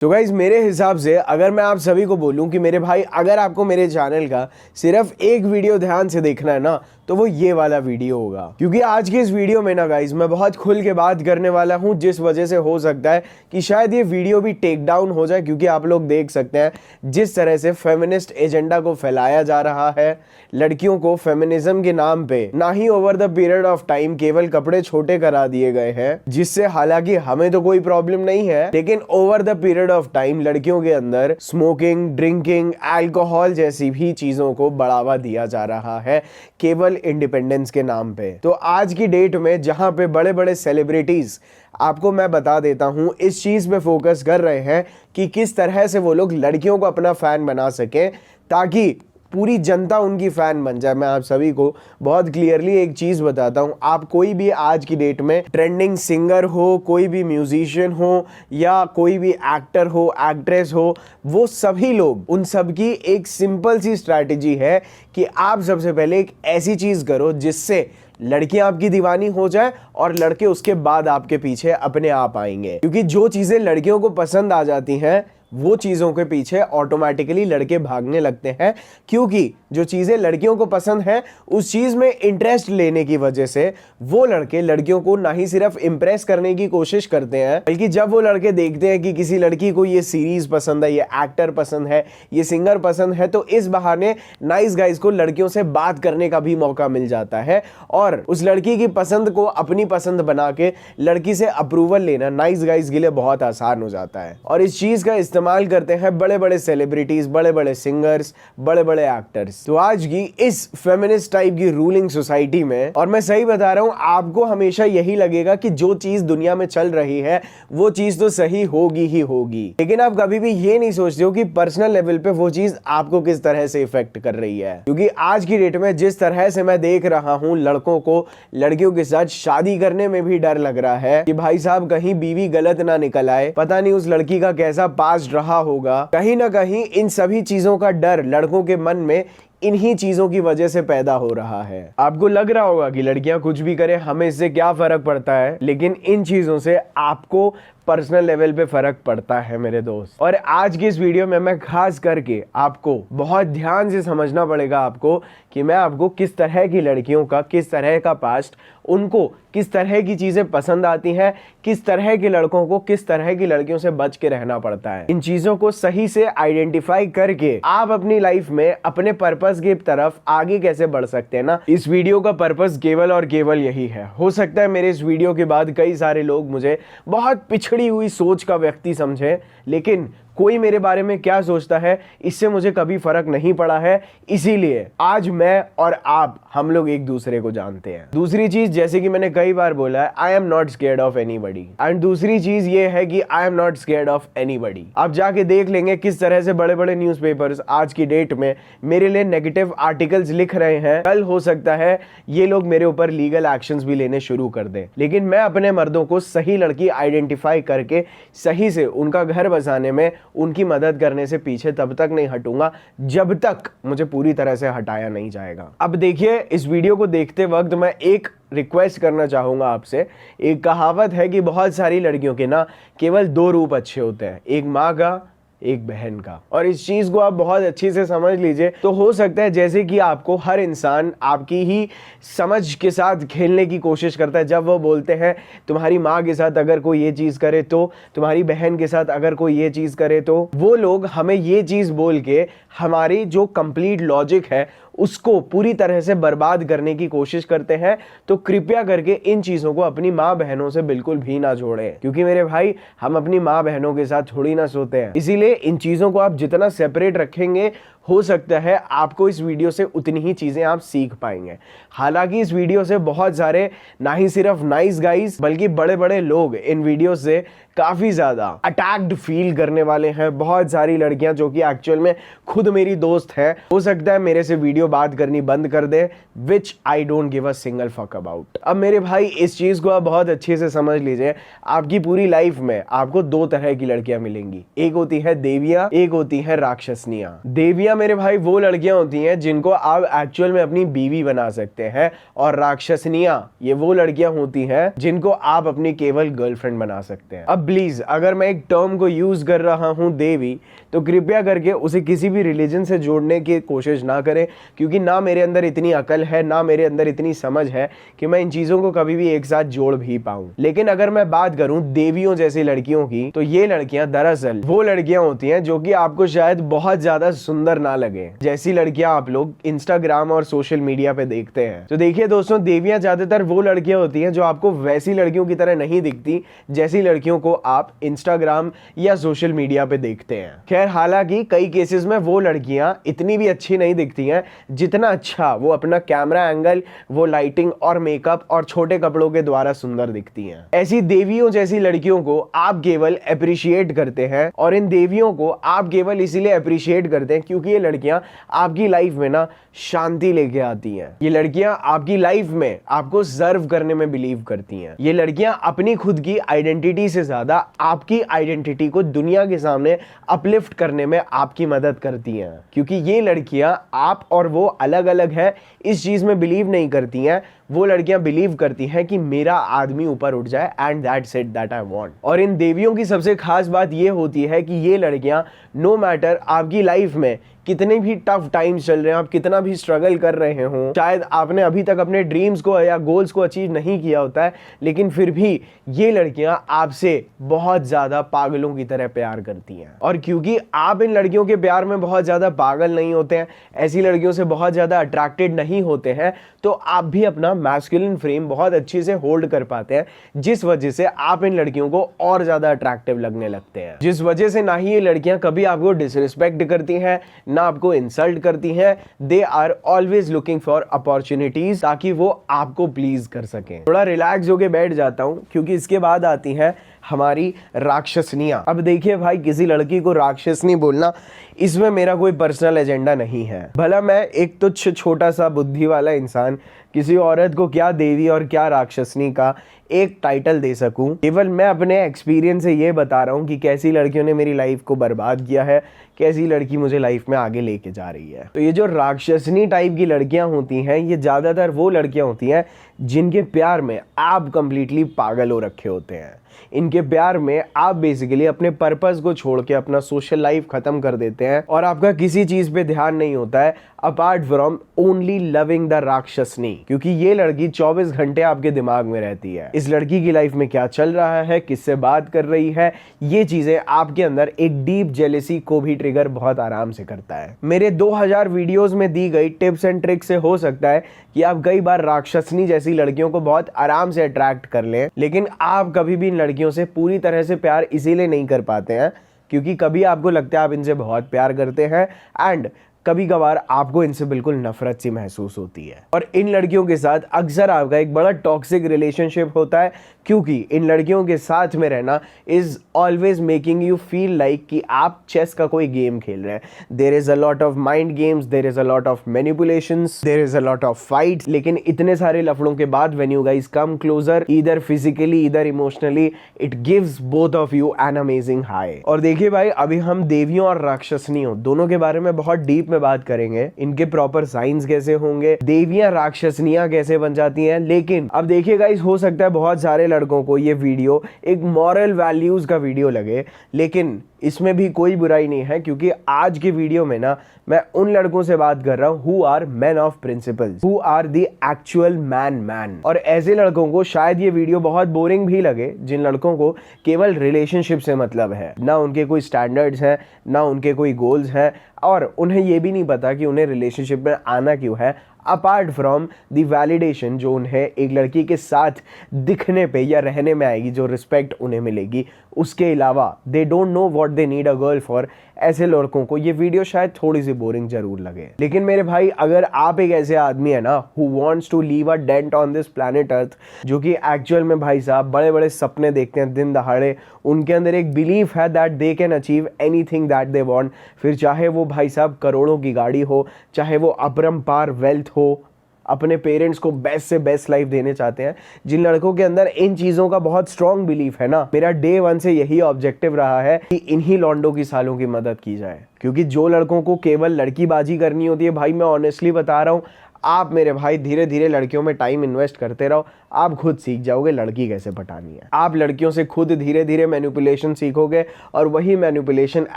तो गाइज मेरे हिसाब से अगर मैं आप सभी को बोलूं कि मेरे भाई अगर आपको मेरे चैनल का सिर्फ एक वीडियो ध्यान से देखना है ना तो वो ये वाला वीडियो होगा, क्योंकि आज के इस वीडियो में ना गाइज मैं बहुत खुल के बात करने वाला हूं, जिस वजह से हो सकता है कि शायद ये वीडियो भी टेक डाउन हो जाए, क्योंकि आप लोग देख सकते हैं जिस तरह से फेमिनिस्ट एजेंडा को फैलाया जा रहा है, लड़कियों को फेमिनिज्म के नाम पे ना ही over the period of time केवल कपड़े छोटे करा दिए गए हैं, जिससे हालांकि हमें तो कोई प्रॉब्लम नहीं है, लेकिन over the period of time लड़कियों के अंदर स्मोकिंग, ड्रिंकिंग, अल्कोहल जैसी भी चीजों को बढ़ावा दिया जा रहा है केवल इंडिपेंडेंस के नाम पे। तो आज की डेट में जहां पे बड़े बड़े सेलिब्रिटीज, आपको मैं बता देता हूं, इस चीज पे फोकस कर रहे हैं कि किस तरह से वो लोग लड़कियों को अपना फैन बना सके ताकि पूरी जनता उनकी फैन बन जाए। मैं आप सभी को बहुत क्लियरली एक चीज बताता हूं, आप कोई भी आज की डेट में ट्रेंडिंग सिंगर हो, कोई भी म्यूजिशियन हो या कोई भी एक्टर हो, एक्ट्रेस हो, वो सभी लोग, उन सब की एक सिंपल सी स्ट्रैटेजी है कि आप सबसे पहले एक ऐसी चीज करो जिससे लड़कियां आपकी दीवानी हो जाए और लड़के उसके बाद आपके पीछे अपने आप आएंगे, क्योंकि जो चीजें लड़कियों को पसंद आ जाती हैं वो चीज़ों के पीछे ऑटोमेटिकली लड़के भागने लगते हैं, क्योंकि जो चीज़ें लड़कियों को पसंद हैं उस चीज़ में इंटरेस्ट लेने की वजह से वो लड़के लड़कियों को ना ही सिर्फ इम्प्रेस करने की कोशिश करते हैं, बल्कि जब वो लड़के देखते हैं कि किसी लड़की को ये सीरीज पसंद है, ये एक्टर पसंद है, ये सिंगर पसंद है, तो इस बहाने नाइस गाइज को लड़कियों से बात करने का भी मौका मिल जाता है और उस लड़की की पसंद को अपनी पसंद बना के लड़की से अप्रूवल लेना नाइस गाइज के लिए बहुत आसान हो जाता है। और इस चीज़ का इस्तेमाल करते हैं बड़े बड़े सेलिब्रिटीज, बड़े बड़े सिंगर्स, बड़े बड़े एक्टर्स। तो आज की इस फेमिनिस्ट टाइप की रूलिंग सोसाइटी में, और मैं सही बता रहा हूं, आपको हमेशा यही लगेगा कि जो चीज दुनिया में चल रही है वो चीज तो सही होगी ही होगी, लेकिन आप कभी भी ये नहीं सोचते हो कि पर्सनल लेवल पे वो चीज आपको किस तरह से इफेक्ट कर रही है। क्योंकि आज की डेट में जिस तरह से मैं देख रहा हूं, लड़कों को लड़कियों के साथ शादी करने में भी डर लग रहा है कि भाई साहब कहीं बीवी गलत ना निकल आए, पता नहीं उस लड़की का कैसा पास्ट रहा होगा। कहीं ना कहीं इन सभी चीजों का डर लड़कों के मन में इन्हीं चीजों की वजह से पैदा हो रहा है। आपको लग रहा होगा कि लड़कियां कुछ भी करें, हमें इससे क्या फर्क पड़ता है, लेकिन इन चीजों से आपको पर्सनल लेवल पे फर्क पड़ता है मेरे दोस्त। और आज की इस वीडियो में मैं खास करके आपको बहुत ध्यान से समझना पड़ेगा आपको कि मैं आपको किस तरह की लड़कियों का, किस तरह का पास्ट, उनको किस तरह की चीजें पसंद आती हैं, किस तरह के लड़कों को किस तरह की लड़कियों से बच के रहना पड़ता है। इन चीजों को सही से आइडेंटिफाई करके आप अपनी लाइफ में अपने पर्पस की तरफ आगे कैसे बढ़ सकते हैं ना। इस वीडियो का पर्पस केवल और केवल यही है। हो सकता है मेरे इस वीडियो के बाद कई सारे लोग मुझे बहुत पिछड़ी हुई सोच का व्यक्ति समझे, लेकिन कोई मेरे बारे में क्या सोचता है इससे मुझे कभी फर्क नहीं पड़ा है। इसीलिए आज मैं और आप, हम लोग एक दूसरे को जानते हैं। दूसरी चीज, जैसे कि मैंने कई बार बोला है, आई am not scared of anybody. And दूसरी चीज ये है कि आई am not scared of anybody. आप जाके देख लेंगे किस तरह से बड़े बड़े न्यूज़पेपर्स आज की डेट में मेरे लिए नेगेटिव आर्टिकल्स लिख रहे हैं। कल हो सकता है ये लोग मेरे ऊपर लीगल एक्शंस भी लेने शुरू कर दें, लेकिन मैं अपने मर्दों को सही लड़की आइडेंटिफाई करके सही से उनका घर बसाने में उनकी मदद करने से पीछे तब तक नहीं हटूंगा जब तक मुझे पूरी तरह से हटाया नहीं जाएगा। अब देखिए, इस वीडियो को देखते वक्त मैं एक रिक्वेस्ट करना चाहूंगा आपसे। एक कहावत है कि बहुत सारी लड़कियों के ना केवल दो रूप अच्छे होते हैं, एक माँ का, एक बहन का। और इस चीज को आप बहुत अच्छी से समझ लीजिए तो हो सकता है जैसे कि आपको हर इंसान आपकी ही समझ के साथ खेलने की कोशिश करता है। जब वो बोलते हैं तुम्हारी माँ के साथ अगर कोई ये चीज करे तो, तुम्हारी बहन के साथ अगर कोई ये चीज करे तो, वो लोग हमें ये चीज बोल के हमारी जो कंप्लीट लॉजिक है उसको पूरी तरह से बर्बाद करने की कोशिश करते हैं। तो कृपया करके इन चीजों को अपनी माँ बहनों से बिल्कुल भी ना जोड़ें, क्योंकि मेरे भाई हम अपनी माँ बहनों के साथ थोड़ी ना सोते हैं। इसीलिए इन चीजों को आप जितना सेपरेट रखेंगे, हो सकता है आपको इस वीडियो से उतनी ही चीजें आप सीख पाएंगे। हालांकि इस वीडियो से बहुत सारे ना ही सिर्फ नाइस गाइज बल्कि बड़े बड़े लोग इन वीडियो से काफी ज्यादा अटैक्ड फील करने वाले हैं। बहुत सारी लड़कियां जो कि एक्चुअल में खुद मेरी दोस्त है, हो सकता है मेरे से वीडियो बात करनी बंद कर दे, which I don't give a single fuck about. अब मेरे भाई इस चीज को आप बहुत अच्छे से समझ लीजिए। आपकी पूरी लाइफ में आपको दो तरह की लड़कियां मिलेंगी, एक होती है देवियां, एक होती है राक्षसनियां। देवियां मेरे भाई वो लड़कियां होती हैं जिनको आप एक्चुअल में अपनी बीवी बना सकते हैं, और राक्षसनियां ये वो लड़कियां होती हैं जिनको आप अपनी केवल गर्लफ्रेंड बना सकते हैं। अब प्लीज अगर मैं एक टर्म को यूज कर रहा हूं देवी, तो कृपया करके उसे किसी भी रिलीजन से जोड़ने की कोशिश ना करें, क्योंकि ना मेरे अंदर इतनी अकल है, ना मेरे अंदर इतनी समझ है कि मैं इन चीजों को कभी भी एक साथ जोड़ भी पाऊं। लेकिन अगर मैं बात करूं देवियों जैसी लड़कियों की, तो ये लड़कियां दरअसल वो लड़कियां होती हैं जो कि आपको शायद बहुत ज्यादा सुंदर ना लगे, जैसी लड़कियां आप लोग इंस्टाग्राम और सोशल मीडिया पे देखते हैं। तो देखिए दोस्तों, देवियां ज्यादातर वो लड़कियां होती हैं जो आपको वैसी लड़कियों की तरह नहीं दिखती जैसी लड़कियों को आप इंस्टाग्राम या सोशल मीडिया पे देखते हैं। खैर, हालांकि कई केसेस में वो लड़कियां इतनी भी अच्छी नहीं दिखती हैं जितना अच्छा वो अपना कैमरा एंगल, वो लाइटिंग और मेकअप और छोटे कपड़ों के द्वारा सुंदर दिखती हैं। ऐसी देवियों जैसी लड़कियों को आप केवल अप्रिशिएट करते हैं, और इन देवियों को आप केवल इसीलिए अप्रिशिएट करते हैं क्योंकि ये लड़कियां आपकी लाइफ में ना शांति लेके आती हैं। ये लड़कियां आपकी लाइफ में आपको सर्व करने में बिलीव करती हैं। ये लड़कियां अपनी खुद की आइडेंटिटी से ज्यादा आपकी आइडेंटिटी को दुनिया के सामने अपलिफ्ट करने में आपकी मदद करती हैं, क्योंकि ये लड़कियां आप और वो अलग अलग है इस चीज में बिलीव नहीं करती हैं। वो लड़कियां बिलीव करती हैं कि मेरा आदमी ऊपर उठ जाए and that's it, that I want. और इन देवियों की सबसे खास बात ये होती है कि ये लड़कियां नो मैटर आपकी लाइफ में कितने भी टफ टाइम्स चल रहे हैं, आप कितना भी स्ट्रगल कर रहे हो, शायद आपने अभी तक अपने ड्रीम्स को या गोल्स को अचीव नहीं किया होता है, लेकिन फिर भी ये लड़कियां आपसे बहुत ज्यादा पागलों की तरह प्यार करती हैं। और क्योंकि आप इन लड़कियों के प्यार में बहुत ज्यादा पागल नहीं होते हैं, ऐसी लड़कियों से बहुत ज्यादा अट्रैक्टेड नहीं होते हैं, तो आप भी अपना मैस्कुलिन फ्रेम बहुत अच्छे से होल्ड कर पाते हैं, जिस वजह से आप इन लड़कियों को और ज्यादा अट्रैक्टिव लगने लगते हैं। जिस वजह से ना ही ये लड़कियां कभी आपको डिसरिस्पेक्ट करती हैं, ना आपको इंसल्ट करती हैं। They are always looking for opportunities ताकि वो आपको प्लीज कर सकें। थोड़ा रिलैक्स होके बैठ जाता हूं क्योंकि इसके बाद आती हैं हमारी राक्षसनियां। अब देखिए भाई, किसी लड़की को राक्षसनी बोलना, इसमें मेरा कोई पर्सनल एजेंडा नहीं है। भला मैं एक तुच्छ छोटा सा बुद्धि वाला इंसान किसी औरत को क्या देवी और क्या राक्षसनी का एक टाइटल दे सकूं। केवल मैं अपने एक्सपीरियंस से ये बता रहा हूं कि कैसी लड़कियों ने मेरी लाइफ को बर्बाद किया है, कैसी लड़की मुझे लाइफ में आगे लेके जा रही है। तो ये जो राक्षसनी टाइप की लड़कियां होती हैं, ये ज्यादातर वो लड़कियां होती हैं जिनके प्यार में आप कंप्लीटली पागल हो रखे होते हैं। इनके प्यार में आप बेसिकली अपने पर्पस को छोड़ के अपना सोशल लाइफ खत्म कर देते हैं और आपका किसी चीज पे ध्यान नहीं होता है apart from only loving the rakshasni, क्योंकि ये लड़की 24 घंटे आपके दिमाग में रहती है। इस लड़की की लाइफ में क्या चल रहा है, किससे बात कर रही है, ये चीजें आपके अंदर एक डीप जेलेसी को भी ट्रिगर बहुत आराम से करता है। मेरे 2000 वीडियोस में दी गई टिप्स एंड ट्रिक्स से हो सकता है कि आप कई बार राक्षसनी जैसी लड़कियों को बहुत आराम से अट्रैक्ट कर लें, लेकिन आप कभी भी इन लड़कियों से पूरी तरह से प्यार इसीलिए नहीं कर पाते हैं क्योंकि कभी आपको लगता है आप इनसे बहुत प्यार करते हैं एंड कभी कभार आपको इनसे बिल्कुल नफरत सी महसूस होती है। और इन लड़कियों के साथ अक्सर आपका एक बड़ा टॉक्सिक रिलेशनशिप होता है क्योंकि इन लड़कियों के साथ में रहना is always making you feel like कि आप चेस का कोई गेम खेल रहे हैं। There is a lot of mind games, there is a lot of manipulations, there is a lot of fights, लेकिन इतने सारे लफड़ों के बाद when you guys come closer either physically either emotionally, it gives both of you an amazing high. और देखिए भाई, अभी हम देवियों और राक्षसनियों दोनों के बारे में बहुत डीप में बात करेंगे, इनके प्रॉपर साइंस कैसे होंगे, देवियां राक्षसनियां कैसे बन जाती हैं। लेकिन अब देखिए गाइस, हो सकता है बहुत सारे लड़कों को ये वीडियो एक मॉरल वैल्यूज का वीडियो लगे, लेकिन इसमें भी कोई बुराई नहीं है क्योंकि आज की वीडियो में ना मैं उन लड़कों से बात कर रहा हूं who are man of principles, who are the actual man. और ऐसे लड़कों को शायद ये वीडियो बहुत बोरिंग भी लगे जिन लड़कों को केवल रिलेशनशिप से मतलब है, ना उनके कोई स्टैंडर्ड्स हैं, ना उनके कोई गोल्स हैं, और उन्हें ये भी नहीं पता कि उन्हें रिलेशनशिप में आना क्यों है अपार्ट फ्रॉम द वैलिडेशन जो उन्हें एक लड़की के साथ दिखने पे या रहने में आएगी, जो रिस्पेक्ट उन्हें मिलेगी, उसके अलावा they don't know what they need a girl for. ऐसे लड़कों को ये वीडियो शायद थोड़ी सी बोरिंग जरूर लगे, लेकिन मेरे भाई अगर आप एक ऐसे आदमी है ना who wants to leave a dent on this planet earth, जो कि एक्चुअल में भाई साहब बड़े बड़े सपने देखते हैं दिन दहाड़े, उनके अंदर एक बिलीफ है that they can achieve anything that they want, फिर चाहे वो भाई साहब करोड़ों की गाड़ी हो, चाहे वो अपरंपार वेल्थ हो, अपने पेरेंट्स को बेस्ट से बेस्ट लाइफ देने चाहते हैं, जिन लड़कों के अंदर इन चीज़ों का बहुत स्ट्रॉन्ग बिलीफ है ना, मेरा डे 1 से यही ऑब्जेक्टिव रहा है कि इन्हीं लॉन्डो की सालों की मदद की जाए। क्योंकि जो लड़कों को केवल लड़कीबाजी करनी होती है भाई, मैं ऑनेस्टली बता रहा हूँ, आप मेरे भाई धीरे धीरे लड़कियों में टाइम इन्वेस्ट करते रहो, आप खुद सीख जाओगे लड़की कैसे पटानी है। आप लड़कियों से खुद धीरे धीरे मैनिपुलेशन सीखोगे और वही मैनिपुलेशन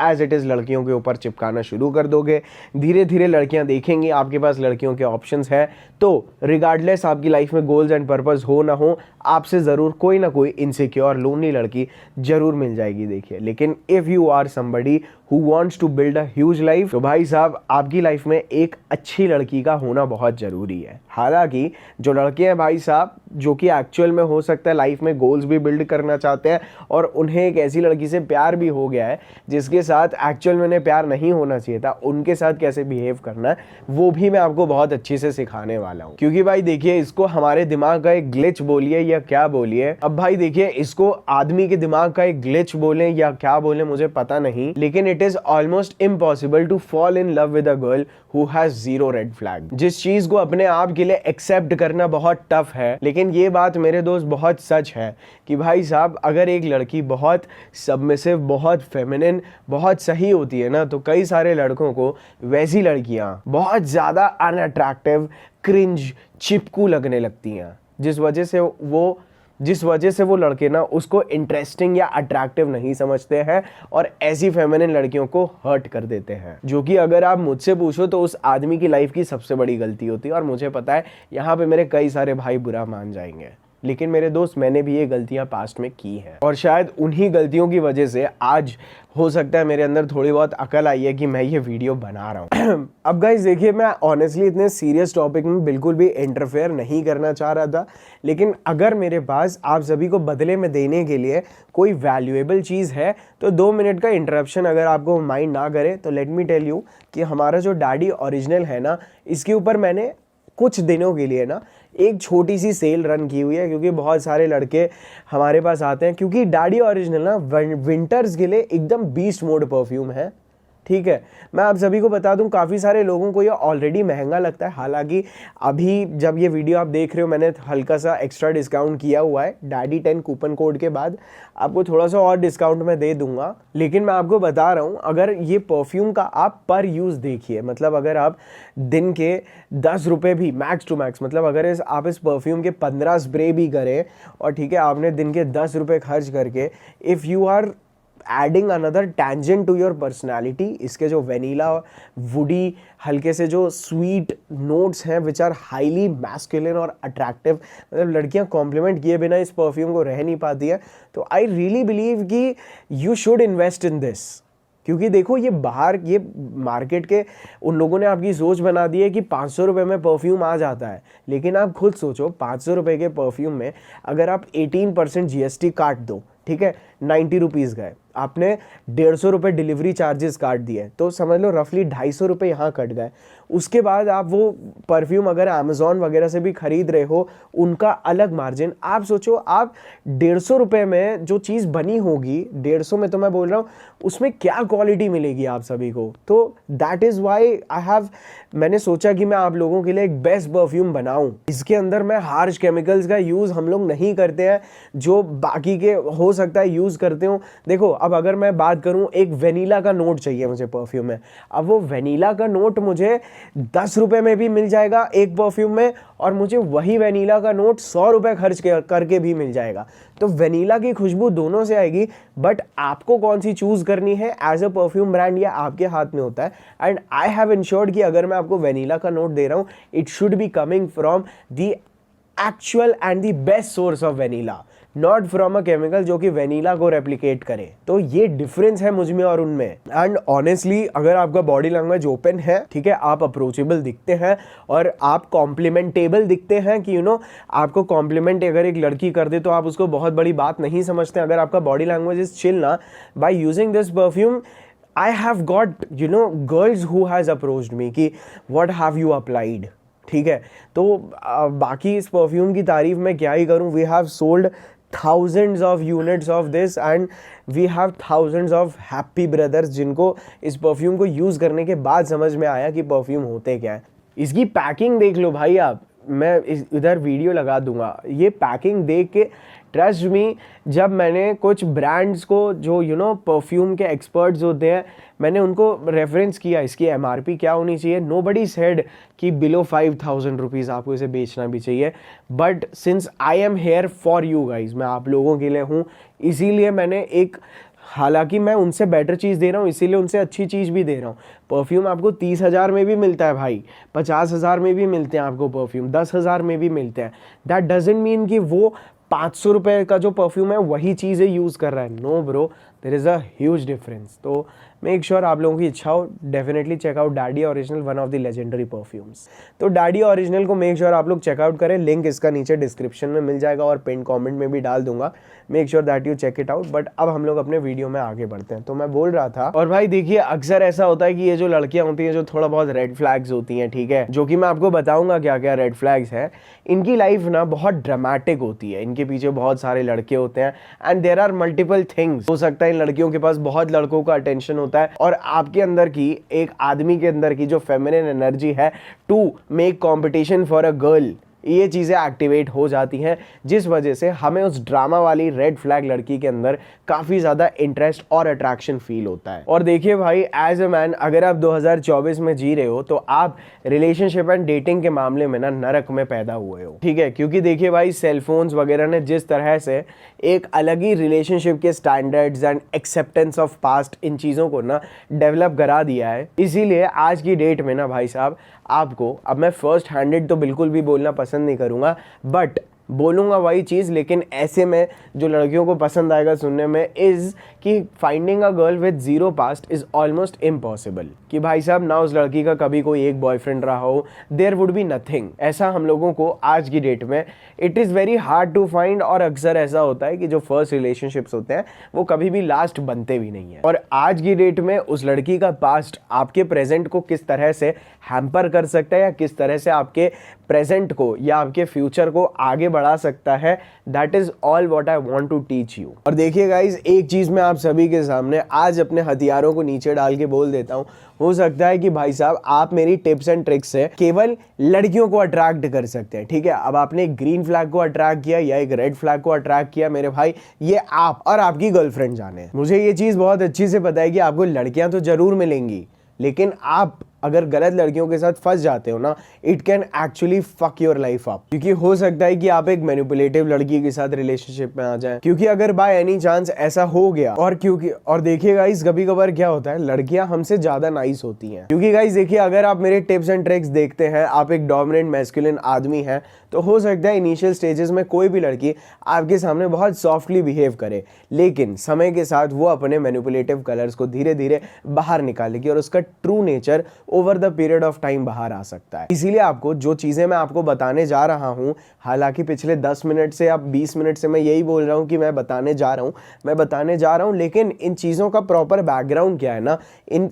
एज इट इज़ लड़कियों के ऊपर चिपकाना शुरू कर दोगे। धीरे धीरे लड़कियां देखेंगी आपके पास लड़कियों के ऑप्शंस हैं, तो रिगार्डलेस आपकी लाइफ में गोल्स एंड पर्पस हो ना हो, आपसे ज़रूर कोई ना कोई इनसिक्योर लोनली लड़की जरूर मिल जाएगी। देखिए, लेकिन if you are somebody who wants to build a huge life, तो भाई साहब आपकी लाइफ में एक अच्छी लड़की का होना बहुत ज़रूरी है। हालांकि जो लड़के हैं भाई साहब, जो कि एक्चुअल में हो सकता है लाइफ में गोल्स भी बिल्ड करना चाहते हैं और उन्हें एक ऐसी लड़की से प्यार भी हो गया है जिसके साथ एक्चुअल में उन्हें प्यार नहीं होना चाहिए था, उनके साथ कैसे बिहेव करना है वो भी मैं आपको बहुत अच्छे से सिखाने वाला हूँ। क्योंकि भाई देखिए, इसको हमारे दिमाग का एक ग्लिच बोलिए या क्या बोलिए, अब भाई देखिए, इसको आदमी के दिमाग का एक ग्लिच बोले या क्या बोले मुझे पता नहीं, लेकिन it is almost impossible to fall in love with a girl who has 0 red flag. जिस चीज को अपने आप के लिए एक्सेप्ट करना बहुत टफ है, लेकिन ये बात मेरे दोस्त बहुत सच है कि भाई साहब अगर एक लड़की बहुत सबमिसिव, बहुत फेमिनिन, बहुत सही होती है ना, तो कई सारे लड़कों को वैसी लड़कियां बहुत ज्यादा अनअट्रैक्टिव, क्रिंज, चिपकू लगने लगती हैं, जिस वजह से वो लड़के ना उसको इंटरेस्टिंग या अट्रैक्टिव नहीं समझते हैं और ऐसी फेमिनिन लड़कियों को हर्ट कर देते हैं। जो कि अगर आप मुझसे पूछो तो उस आदमी की लाइफ की सबसे बड़ी गलती होती है। और मुझे पता है यहाँ पे मेरे कई सारे भाई बुरा मान जाएंगे, लेकिन मेरे दोस्त मैंने भी ये गलतियां पास्ट में की हैं और शायद उन्हीं गलतियों की वजह से आज हो सकता है मेरे अंदर थोड़ी बहुत अकल आई है कि मैं ये वीडियो बना रहा हूँ। अब गाइस देखिए, मैं ऑनेस्टली इतने सीरियस टॉपिक में बिल्कुल भी इंटरफेयर नहीं करना चाह रहा था, लेकिन अगर मेरे पास आप सभी को बदले में देने के लिए कोई वैल्यूएबल चीज़ है तो 2 मिनट का इंटरप्शन अगर आपको माइंड ना करे तो लेट मी टेल यू कि हमारा जो डैडी ओरिजिनल है ना, इसके ऊपर मैंने कुछ दिनों के लिए ना एक छोटी सी सेल रन की हुई है, क्योंकि बहुत सारे लड़के हमारे पास आते हैं। क्योंकि डैडी ओरिजिनल ना विंटर्स के लिए एकदम बीस्ट मोड परफ्यूम है, ठीक है। मैं आप सभी को बता दूं, काफ़ी सारे लोगों को ये ऑलरेडी महंगा लगता है। हालांकि अभी जब ये वीडियो आप देख रहे हो, मैंने हल्का सा एक्स्ट्रा डिस्काउंट किया हुआ है डैडी 10 कूपन कोड के बाद, आपको थोड़ा सा और डिस्काउंट मैं दे दूंगा। लेकिन मैं आपको बता रहा हूँ, अगर ये परफ्यूम का आप पर यूज़ देखिए, मतलब अगर आप दिन के 10 रुपये भी मैक्स टू मैक्स, मतलब अगर आप इस परफ्यूम के 15 स्प्रे भी करें और ठीक है आपने दिन के 10 रुपये खर्च करके, if you are adding another tangent to your personality, इसके जो वेनीला, वुडी, हल्के से जो स्वीट नोट्स हैं विच आर हाईली मैस्कुलिन और अट्रैक्टिव, मतलब लड़कियां कॉम्प्लीमेंट किए बिना इस परफ्यूम को रह नहीं पाती है, तो आई रियली बिलीव कि you should invest in this. क्योंकि देखो, ये बाहर ये मार्केट के उन लोगों ने आपकी सोच बना दी है कि 500 रुपये में परफ्यूम आ जाता है, लेकिन आप खुद सोचो 500 रुपये के परफ्यूम में अगर आप 18% GST काट दो, ठीक है, 90 रुपीज़ गए, आपने 150 रुपये डिलीवरी चार्जेस काट दिए, तो समझ लो रफली 250 रुपये यहाँ कट गए। उसके बाद आप वो परफ्यूम अगर अमेज़ॉन वगैरह से भी खरीद रहे हो, उनका अलग मार्जिन। आप सोचो, आप 150 रुपये में जो चीज़ बनी होगी, 150 में तो मैं बोल रहा हूँ, उसमें क्या क्वालिटी मिलेगी आप सभी को। तो दैट इज़ वाई मैंने सोचा कि मैं आप लोगों के लिए एक बेस्ट परफ्यूम बनाऊं। इसके अंदर मैं हार्श केमिकल्स का यूज़ हम लोग नहीं करते हैं, जो बाकी के हो सकता है यूज़ करते हो। देखो, अब अगर मैं बात करूं, एक वेनीला का नोट चाहिए मुझे परफ्यूम में, अब वो वेनीला का नोट मुझे 10 रुपये में भी मिल जाएगा एक परफ्यूम में, और मुझे वही वेनीला का नोट 100 रुपये खर्च करके भी मिल जाएगा। तो वेनीला की खुशबू दोनों से आएगी, बट आपको कौन सी चूज़ करनी है एज अ परफ्यूम ब्रांड, या आपके हाथ में होता है। एंड आई हैव इंश्योर्ड कि अगर मैं आपको वेनीला का नोट दे रहा हूँ, it should be coming from the actual and the best source of vanilla, not from a chemical जो कि वेनीला को रेप्लिकेट करे। तो ये डिफरेंस है मुझ में और उनमें। एंड ऑनेस्टली, अगर आपका बॉडी लैंग्वेज ओपन है, ठीक है, आप अप्रोचेबल दिखते हैं और आप कॉम्प्लीमेंटेबल दिखते हैं कि आपको कॉम्प्लीमेंट अगर एक लड़की कर दे तो आप उसको बहुत बड़ी बात नहीं समझते। अगर आपका बॉडी लैंग्वेज इज चिल ना, by using this perfume I have got girls who has approached me कि what have you applied, ठीक है। तो बाकी इस परफ्यूम की तारीफ मैं क्या ही करूँ। We have sold thousands of units of this and we have thousands of happy brothers जिनको इस परफ्यूम को यूज़ करने के बाद समझ में आया कि परफ्यूम होते क्या है। इसकी पैकिंग देख लो भाई आप, मैं इधर वीडियो लगा दूंगा। ये पैकिंग देख के ट्रस्ट मी, जब मैंने कुछ ब्रांड्स को जो परफ्यूम के एक्सपर्ट्स होते हैं, मैंने उनको रेफरेंस किया इसकी एमआरपी क्या होनी चाहिए। नोबडी सेड कि बिलो 5000 रुपीज़ आपको इसे बेचना भी चाहिए। But since I am here for you guys, मैं आप लोगों के लिए हूँ, इसीलिए मैंने एक, हालांकि मैं उनसे बेटर चीज़ दे रहा हूँ, इसीलिए उनसे अच्छी चीज़ भी दे रहा हूँ। परफ्यूम आपको 30,000 में भी मिलता है भाई, 50,000 में भी मिलते हैं आपको परफ्यूम, 10,000 में भी मिलते हैं। दैट डजेंट मीन कि वो 500 रुपये का जो परफ्यूम है वही चीज़ें यूज़ कर रहा है। No bro, there is a huge difference. तो मेक श्योर आप लोगों की इच्छा हो, definitely check out Daddy Original, one of the legendary perfumes. तो डैडी ओरिजिनल को मेक श्योर आप लोग चेकआउट करें, लिंक इसका नीचे डिस्क्रिप्शन में मिल जाएगा और पिन कमेंट में भी डाल दूंगा। Make sure that you check it out. But अब हम लोग अपने वीडियो में आगे बढ़ते हैं। तो मैं बोल रहा था, और भाई देखिए अक्सर ऐसा होता है कि ये जो लड़कियां होती हैं जो थोड़ा बहुत रेड फ्लैग्स होती हैं, ठीक है, जो कि मैं आपको बताऊंगा क्या क्या रेड फ्लैग्स है। इनकी लाइफ ना बहुत ड्रामेटिक होती है, इनके पीछे बहुत सारे लड़के होते हैं and there are multiple things. हो सकता है इन लड़कियों के पास बहुत लड़कों का अटेंशन होता है और आपके अंदर की, एक आदमी के अंदर की जो फेमिनिन एनर्जी है to make competition for a girl, ये चीज़ें एक्टिवेट हो जाती हैं, जिस वजह से हमें उस ड्रामा वाली रेड फ्लैग लड़की के अंदर काफ़ी ज़्यादा इंटरेस्ट और अट्रैक्शन फील होता है। और देखिए भाई, एज अ मैन, अगर आप 2024 में जी रहे हो तो आप रिलेशनशिप एंड डेटिंग के मामले में ना नरक में पैदा हुए हो, ठीक है। क्योंकि देखिए भाई, सेलफोन्स वगैरह ने जिस तरह से एक अलग ही रिलेशनशिप के standards and acceptance of past, इन चीज़ों को ना डेवलप करा दिया है। इसीलिए आज की डेट में ना भाई साहब, आपको, अब मैं फर्स्ट हैंडेड तो बिल्कुल भी बोलना पसंद नहीं करूँगा, बट बोलूँगा वही चीज़, लेकिन ऐसे में जो लड़कियों को पसंद आएगा सुनने में, इज़ कि finding a girl with zero past is almost impossible. कि भाई साहब ना उस लड़की का कभी कोई एक बॉयफ्रेंड रहा हो, देयर वुड बी नथिंग। ऐसा हम लोगों को आज की डेट में it is very hard to find. और अक्सर ऐसा होता है कि जो फर्स्ट रिलेशनशिप्स होते हैं वो कभी भी लास्ट बनते भी नहीं है। और आज की डेट में उस लड़की का पास्ट आपके प्रेजेंट को किस तरह से हैम्पर कर सकता है, या किस तरह से आपके प्रेजेंट को या आपके फ्यूचर को आगे बढ़ा सकता है, that is all what I want to teach you. और देखिए गाइज, एक चीज मैं आप सभी के सामने आज अपने हथियारों को नीचे डाल के बोल देता हूँ। हो सकता है कि भाई साहब आप मेरी टिप्स एंड ट्रिक्स से केवल लड़कियों को अट्रैक्ट कर सकते हैं, ठीक है। अब आपने एक ग्रीन फ्लैग को अट्रैक्ट किया या एक रेड फ्लैग को अट्रैक्ट किया, मेरे भाई, ये आप और आपकी गर्लफ्रेंड जाने। मुझे ये चीज बहुत अच्छी से पता है कि आपको लड़कियां तो जरूर मिलेंगी, लेकिन आप अगर गलत लड़कियों के साथ फंस जाते हो ना, it can actually fuck your life up. क्योंकि हो सकता है कि आप एक मैनिपुलेटिव लड़की के साथ रिलेशनशिप में आ जाएं, क्योंकि अगर बाय एनी चांस ऐसा हो गया, और देखिए गाइस, कभी कभार क्या होता है, लड़कियां हमसे ज्यादा नाइस होती हैं। क्योंकि गाइस देखिए, अगर आप मेरे टिप्स एंड ट्रिक्स देखते हैं, आप एक डोमिनेंट मैस्कुलिन आदमी हैं, तो हो सकता है इनिशियल स्टेजेस में कोई भी लड़की आपके सामने बहुत सॉफ्टली बिहेव करे, लेकिन समय के साथ वो अपने मैनिपुलेटिव कलर्स को धीरे धीरे बाहर निकालेगी और उसका true nature over the period of time बाहर आ सकता है। इसीलिए आपको जो चीजें मैं आपको बताने जा रहा हूं, हालांकि पिछले 10 मिनट से या 20 मिनट से मैं यही बोल रहा हूं कि मैं बताने जा रहा हूं, लेकिन इन चीजों का प्रॉपर बैकग्राउंड क्या है ना,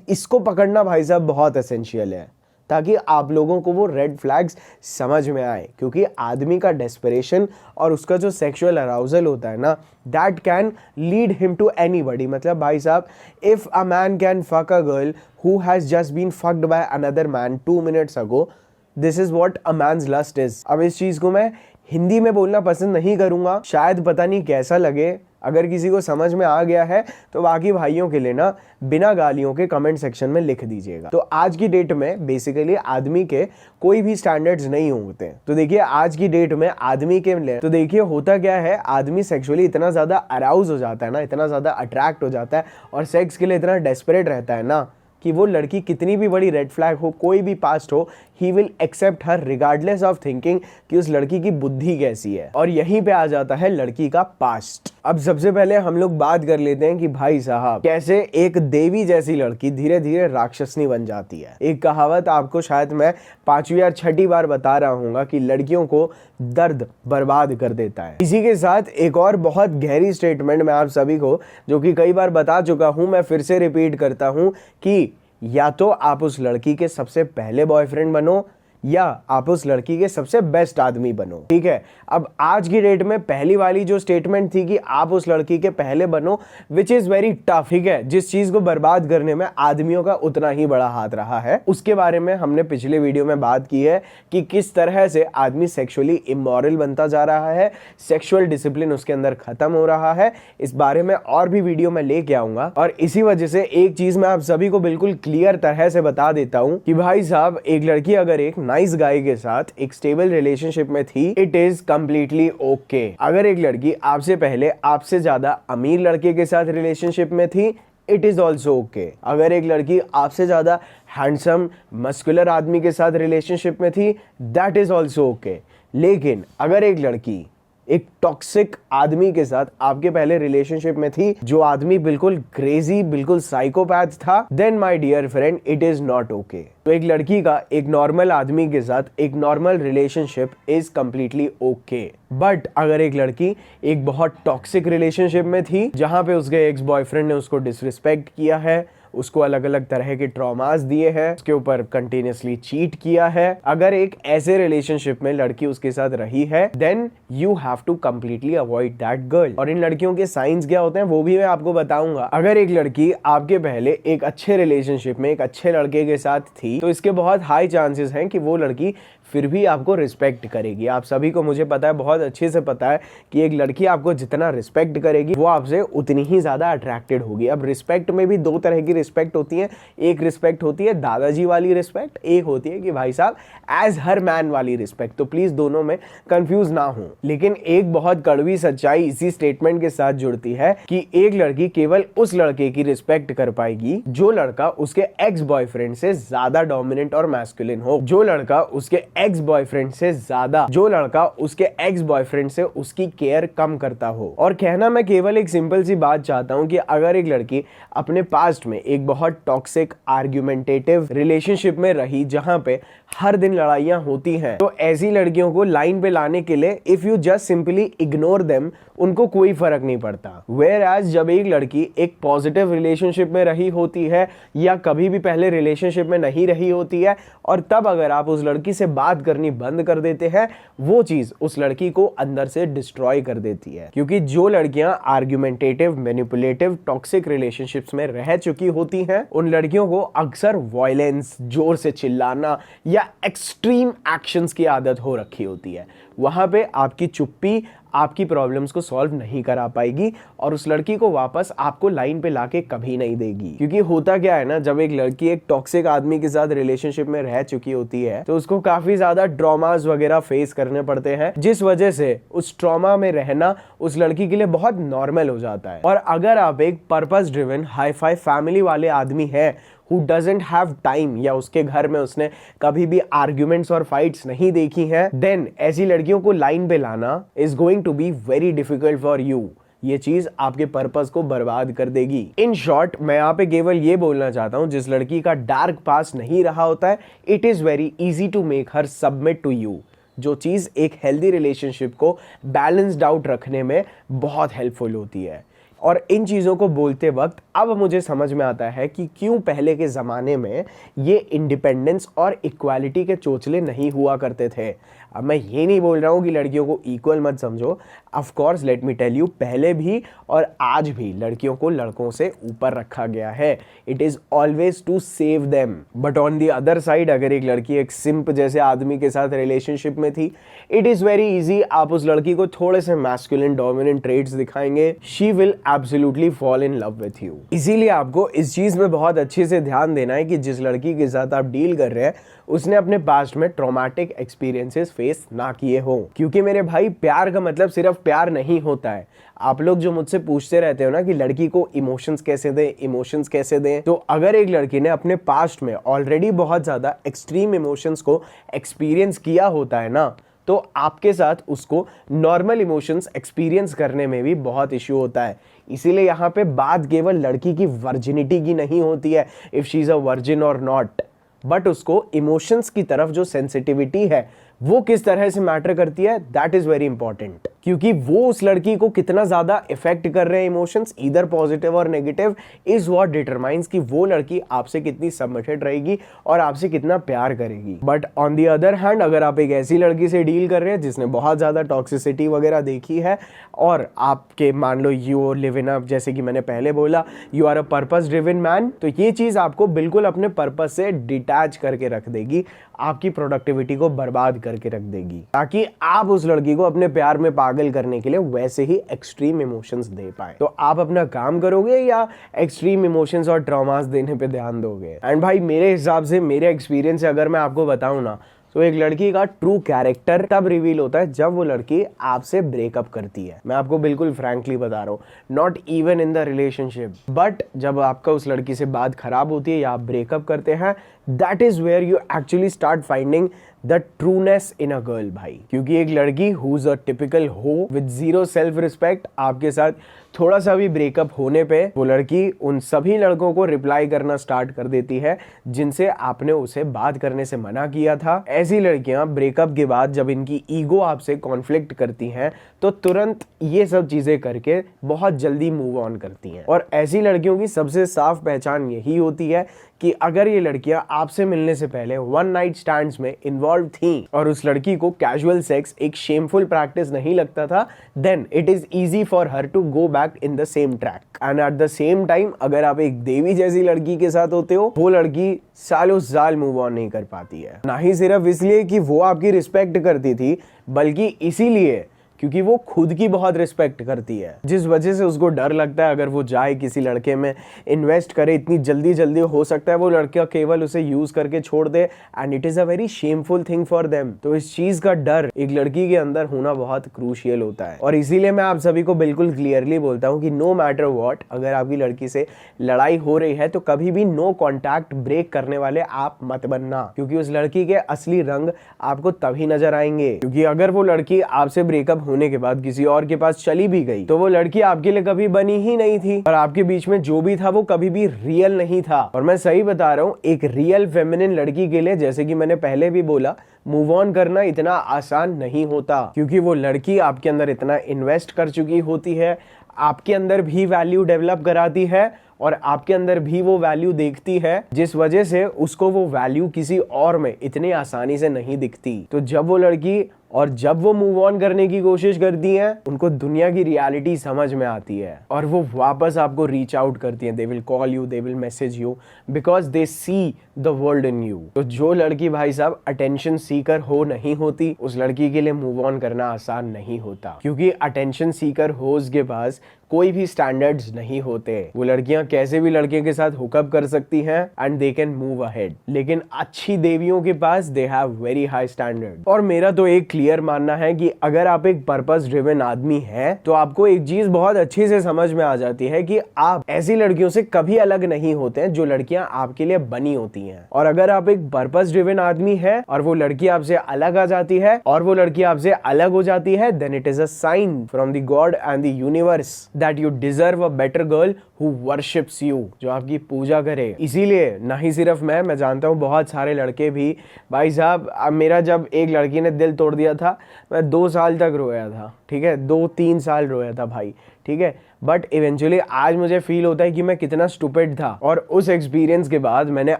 इसको पकड़ना भाई साहब बहुत एसेंशियल है, ताकि आप लोगों को वो रेड फ्लैग्स समझ में आए। क्योंकि आदमी का डेस्परेशन और उसका जो सेक्सुअल अराउजल होता है ना, that can lead him to anybody. मतलब भाई साहब, if a man can fuck a girl who has just been fucked by another man 2 minutes ago, this is what a man's lust is. अब इस चीज को मैं हिंदी में बोलना पसंद नहीं करूंगा, शायद पता नहीं कैसा लगे। अगर किसी को समझ में आ गया है तो बाकी भाइयों के लिए ना बिना गालियों के कमेंट सेक्शन में लिख दीजिएगा। तो आज की डेट में बेसिकली आदमी के कोई भी स्टैंडर्ड्स नहीं होते। तो देखिए आज की डेट में आदमी के लिए, तो देखिए होता क्या है, आदमी सेक्सुअली इतना ज्यादा अराउज हो जाता है ना, इतना ज्यादा अट्रैक्ट हो जाता है और सेक्स के लिए इतना डेस्परेट रहता है ना, कि वो लड़की कितनी भी बड़ी रेड फ्लैग हो, कोई भी पास्ट हो, he will accept her regardless of thinking कि उस लड़की की बुद्धि कैसी है। और यहीं पे आ जाता है लड़की का पास्ट। अब सबसे पहले हम लोग बात कर लेते हैं कि भाई साहब कैसे एक देवी जैसी लड़की धीरे धीरे राक्षसनी बन जाती है। एक कहावत आपको शायद मैं 5वीं या 6ठी बार बता रहा हूँ कि लड़कियों को दर्द बर्बाद कर देता है। इसी के साथ एक और बहुत गहरी स्टेटमेंट मैं आप सभी को, जो कि कई बार बता चुका हूं, मैं फिर से रिपीट करता हूं कि या तो आप उस लड़की के सबसे पहले बॉयफ्रेंड बनो, या आप उस लड़की के सबसे बेस्ट आदमी बनो। ठीक है, अब आज की डेट में पहली वाली जो स्टेटमेंट थी कि आप उस लड़की के पहले बनो, विच इज वेरी टफ। ठीक है, जिस चीज को बर्बाद करने में आदमियों का उतना ही बड़ा हाथ रहा है, उसके बारे में हमने पिछले वीडियो में बात की है कि किस तरह से आदमी सेक्सुअली इमोरल बनता जा रहा है, सेक्सुअल डिसिप्लिन उसके अंदर खत्म हो रहा है। इस बारे में और भी वीडियो में लेके आऊंगा। और इसी वजह से एक चीज मैं आप सभी को बिल्कुल क्लियर तरह से बता देता हूं कि भाई साहब, एक लड़की अगर एक नाइस गाय के साथ एक स्टेबल रिलेशनशिप में थी, इट इज कंप्लीटली ओके। अगर एक लड़की आपसे पहले आपसे ज्यादा अमीर लड़के के साथ रिलेशनशिप में थी, इट इज ऑल्सो ओके। अगर एक लड़की आपसे ज्यादा हैंडसम मस्कुलर आदमी के साथ रिलेशनशिप में थी, दैट इज ऑल्सो ओके। लेकिन अगर एक लड़की एक टॉक्सिक आदमी के साथ आपके पहले रिलेशनशिप में थी, जो आदमी बिल्कुल क्रेजी, बिल्कुल साइकोपैथ था, then my dear friend, it is not okay. तो एक लड़की का एक नॉर्मल आदमी के साथ एक normal relationship is completely okay. But अगर एक लड़की एक बहुत टॉक्सिक रिलेशनशिप में थी, जहां पे उसके एक्स बॉयफ्रेंड ने उसको डिसरिस्पेक्ट किया है, उसको अलग अलग तरह के ट्रॉमास दिए हैं, उसके ऊपर कंटिन्यूसली चीट किया है, अगर एक ऐसे रिलेशनशिप में लड़की उसके साथ रही है, then you have to completely avoid that girl. और इन लड़कियों के साइंस क्या होते हैं वो भी मैं आपको बताऊंगा। अगर एक लड़की आपके पहले एक अच्छे रिलेशनशिप में एक अच्छे लड़के के साथ थी, तो इसके बहुत हाई चांसेस हैं कि वो लड़की फिर भी आपको रिस्पेक्ट करेगी। आप सभी को, मुझे पता है, बहुत अच्छे से पता है कि एक लड़की आपको जितना रिस्पेक्ट करेगी, वो आपसे उतनी ही ज्यादा अट्रैक्टेड होगी। अब रिस्पेक्ट में भी दो तरह की रिस्पेक्ट होती है। एक रिस्पेक्ट होती है दादाजी वाली रिस्पेक्ट, एक होती है कि भाई साहब एज हर मैन वाली रिस्पेक्ट। तो प्लीज दोनों में कंफ्यूज ना हो। लेकिन एक बहुत कड़वी सच्चाई इसी स्टेटमेंट के साथ जुड़ती है कि एक लड़की केवल उस लड़के की रिस्पेक्ट कर पाएगी जो लड़का उसके एक्स बॉयफ्रेंड से ज्यादा डोमिनेंट और मैस्कुलिन हो, जो लड़का उसके एक्स बॉयफ्रेंड से ज्यादा, जो लड़का उसके एक्स बॉयफ्रेंड से उसकी केयर कम करता हो। और कहना मैं केवल एक सिंपल सी बात चाहता हूं कि अगर एक लड़की अपने पास्ट में एक बहुत टॉक्सिक आर्ग्यूमेंटेटिव रिलेशनशिप में रही, जहां पे हर दिन लड़ाइयां होती हैं, तो ऐसी लड़कियों को लाइन पे लाने के लिए if you just simply ignore them, उनको कोई फर्क नहीं पड़ता। वेयर एज जब एक लड़की एक पॉजिटिव रिलेशनशिप में रही होती है या कभी भी पहले रिलेशनशिप में नहीं रही होती है, और तब अगर आप उस लड़की से बात करनी बंद कर देते हैं, वो चीज उस लड़की को अंदर से डिस्ट्रॉय कर देती है। क्योंकि जो लड़कियां आर्ग्यूमेंटेटिव, मैनिपुलेटिव, टॉक्सिक रिलेशनशिप्स में रह चुकी होती हैं, उन लड़कियों को अक्सर वायलेंस, जोर से चिल्लाना या एक्सट्रीम एक्शंस की आदत हो रखी होती है। वहां पे आपकी चुप्पी आपकी प्रॉब्लम्स को सॉल्व नहीं करा पाएगी और उस लड़की को वापस आपको लाइन पे लाके कभी नहीं देगी। क्योंकि होता क्या है ना, जब एक लड़की एक टॉक्सिक आदमी के साथ रिलेशनशिप में रह चुकी होती है, तो उसको काफी ज्यादा ट्रॉमास वगैरह फेस करने पड़ते हैं, जिस वजह से उस ट्रॉमा में रहना उस लड़की के लिए बहुत नॉर्मल हो जाता है। और अगर आप एक purpose driven hi fi family वाले आदमी है who doesn't have time, या उसके घर में उसने कभी भी आर्ग्यूमेंट्स और फाइट्स नहीं देखी हैं, देन ऐसी लड़कियों को लाइन पे लाना is going to be very difficult for you। ये चीज आपके पर्पस को बर्बाद कर देगी। इन शॉर्ट, मैं यहाँ पे केवल ये बोलना चाहता हूँ, जिस लड़की का डार्क पास्ट नहीं रहा होता है, it is very easy to make her submit to you, जो चीज एक हेल्दी रिलेशनशिप को बैलेंस्ड आउट रखने में बहुत हेल्पफुल होती है। और इन चीज़ों को बोलते वक्त अब मुझे समझ में आता है कि क्यों पहले के ज़माने में ये इंडिपेंडेंस और इक्वालिटी के चोचले नहीं हुआ करते थे। अब मैं ये नहीं बोल रहा हूँ कि लड़कियों को इक्वल मत समझो। Of course, let me tell you, पहले भी और आज भी लड़कियों को लड़कों से ऊपर रखा गया है। It is always to save them. But on the other side, अगर एक लड़की एक सिंप जैसे आदमी के साथ रिलेशनशिप में थी, इट इज़ वेरी ईजी, आप उस लड़की को थोड़े से मैस्कुलिन डोमिनेंट ट्रेट्स दिखाएंगे, she will absolutely fall in love with you. इसीलिए आपको इस चीज़ में बहुत अच्छे से ध्यान देना है कि जिस लड़की के साथ आप डील कर रहे हैं, उसने अपने पास्ट में ट्रॉमेटिक एक्सपीरियंसेस फेस ना किए हो। क्योंकि मेरे भाई, प्यार का मतलब सिर्फ प्यार नहीं होता है। आप लोग जो मुझसे पूछते रहते हो ना कि लड़की को इमोशंस कैसे दें, इमोशंस कैसे दें, तो अगर एक लड़की ने अपने पास्ट में ऑलरेडी बहुत ज़्यादा एक्सट्रीम इमोशंस को एक्सपीरियंस किया होता है ना, तो आपके साथ उसको नॉर्मल इमोशंस एक्सपीरियंस करने में भी बहुत इश्यू होता है। इसीलिए यहाँ पे बात केवल लड़की की वर्जिनिटी की नहीं होती है, if she is a virgin और नॉट, बट उसको इमोशंस की तरफ जो सेंसिटिविटी है वो किस तरह से मैटर करती है, दैट इज वेरी इंपॉर्टेंट, क्योंकि वो उस लड़की को कितना ज्यादा इफेक्ट कर रहे हैं इमोशंस, इधर पॉजिटिव और नेगेटिव, इज व्हाट डिटरमाइंस कि वो लड़की आपसे कितनी सबमिटेड रहेगी और आपसे कितना प्यार करेगी। But on the other hand, अगर आप एक ऐसी लड़की से डील कर रहे हैं जिसने बहुत ज्यादा टॉक्सिसिटी वगैरह देखी है, और आपके मान लो यू लिव इन अप, जैसे कि मैंने पहले बोला, you are a purpose driven man, तो ये चीज आपको बिल्कुल अपने पर्पस से डिटैच करके रख देगी, आपकी प्रोडक्टिविटी को बर्बाद करके रख देगी, ताकि आप उस लड़की को अपने प्यार में पागल करने के लिए वैसे ही एक्सट्रीम इमोशंस दे पाए। तो आप अपना काम करोगे या एक्सट्रीम इमोशंस और ट्रॉमास देने पे ध्यान दोगे? एंड भाई मेरे हिसाब से, मेरे एक्सपीरियंस से अगर मैं आपको बताऊं ना, तो एक लड़की का ट्रू कैरेक्टर तब रिवील होता है जब वो लड़की आपसे ब्रेकअप करती है। मैं आपको बिल्कुल फ्रैंकली बता रहा हूँ, not even in the relationship, but जब आपका उस लड़की से बात खराब होती है या आप ब्रेकअप करते हैं, that is where you actually start finding the trueness in a girl भाई। क्योंकि एक लड़की who is a typical hoe with zero self respect, आपके साथ थोड़ा सा भी ब्रेकअप होने पे वो लड़की उन सभी लड़कों को रिप्लाई करना स्टार्ट कर देती है जिनसे आपने उसे बात करने से मना किया था। ऐसी लड़कियां ब्रेकअप के बाद जब इनकी ईगो आपसे कॉन्फ्लिक्ट करती हैं, तो तुरंत ये सब चीजें करके बहुत जल्दी मूव ऑन करती हैं। और ऐसी लड़कियों की सबसे साफ पहचान यही होती है कि अगर ये लड़कियां आपसे मिलने से पहले वन नाइट स्टैंड्स में इन्वॉल्व थी और उस लड़की को कैजुअल सेक्स एक शेमफुल प्रैक्टिस नहीं लगता था, then it is easy for her to go back in the same track. And at the same time, अगर आप एक देवी जैसी लड़की के साथ होते हो, वो लड़की सालों साल मूव ऑन नहीं कर पाती है। ना ही सिर्फ इसलिए कि वो आपकी रिस्पेक्ट करती थी, बल्कि इसीलिए क्योंकि वो खुद की बहुत रिस्पेक्ट करती है, जिस वजह से उसको डर लगता है अगर वो जाए किसी लड़के में इन्वेस्ट करे इतनी जल्दी जल्दी, हो सकता है वो लड़का केवल उसे यूज करके छोड़ दे, and it is a very shameful thing for them. तो इस चीज का डर एक लड़की के अंदर होना बहुत क्रूशियल होता है। और इसीलिए मैं आप सभी को बिल्कुल क्लियरली बोलता हूँ कि नो मैटर व्हाट, अगर आपकी लड़की से लड़ाई हो रही है तो कभी भी नो कॉन्टैक्ट ब्रेक करने वाले आप मत बनना, क्योंकि उस लड़की के असली रंग आपको तभी नजर आएंगे। क्योंकि अगर वो लड़की आपसे ब्रेकअप होने के बाद किसी और के पास चली भी गई, तो वो लड़की आपके लिए कभी बनी ही नहीं थी, और आपके बीच में जो भी था वो कभी भी रियल नहीं था। और मैं सही बता रहा हूँ, एक रियल फेमिनिन लड़की के लिए, जैसे कि मैंने पहले भी बोला, मूव ऑन करना इतना आसान नहीं होता, क्योंकि वो लड़की आपके अंदर इतना इन्वेस्ट कर चुकी होती है, आपके अंदर भी वैल्यू डेवलप कराती है और आपके अंदर भी वो वैल्यू देखती है, जिस वजह से उसको वो वैल्यू किसी और में इतनी आसानी से नहीं दिखती। तो जब वो लड़की और जब वो मूव ऑन करने की कोशिश करती हैं, उनको दुनिया की रियलिटी समझ में आती है और वो वापस आपको रीच आउट करती हैं। They will call you, they will message you, because they see the world in you. तो जो लड़की भाई साहब अटेंशन सीकर हो नहीं होती, उस लड़की के लिए मूव ऑन करना आसान नहीं होता, क्योंकि अटेंशन सीकर होज के पास कोई भी स्टैंडर्ड्स नहीं होते। वो लड़कियां कैसे भी लड़के के साथ हुकअप कर सकती हैं and they can move ahead, लेकिन अच्छी देवियों के पास they have very high standard. और मेरा तो एक क्लियर मानना है कि अगर आप एक पर्पस ड्रिवन आदमी हैं, तो आपको एक चीज बहुत अच्छी से समझ में आ जाती है कि आप ऐसी लड़कियों से कभी अलग नहीं होते हैं जो लड़कियां आपके लिए बनी होती हैं। और अगर आप एक पर्पस ड्रिवन आदमी है और वो लड़की आपसे अलग आ जाती है और वो लड़की आपसे अलग हो जाती है, then it is a sign from the god and the universe that you deserve a better girl who worships you, जो आपकी पूजा करे। इसीलिए ना ही सिर्फ मैं जानता हूँ बहुत सारे लड़के भी, भाई साहब मेरा जब एक लड़की ने दिल तोड़ दिया था, मैं 2 साल तक रोया था, ठीक है, 2-3 साल रोया था भाई, ठीक है, बट इवेंचुअली आज मुझे फील होता है कि मैं कितना स्टूपिड था। और उस एक्सपीरियंस के बाद मैंने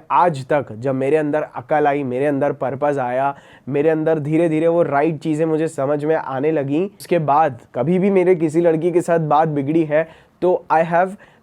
आज तक, जब मेरे अंदर अकल आई, मेरे अंदर पर्पस आया, मेरे अंदर धीरे धीरे वो राइट चीज़ें मुझे समझ में आने लगी, उसके बाद कभी भी मेरे किसी लड़की के साथ बात बिगड़ी है तो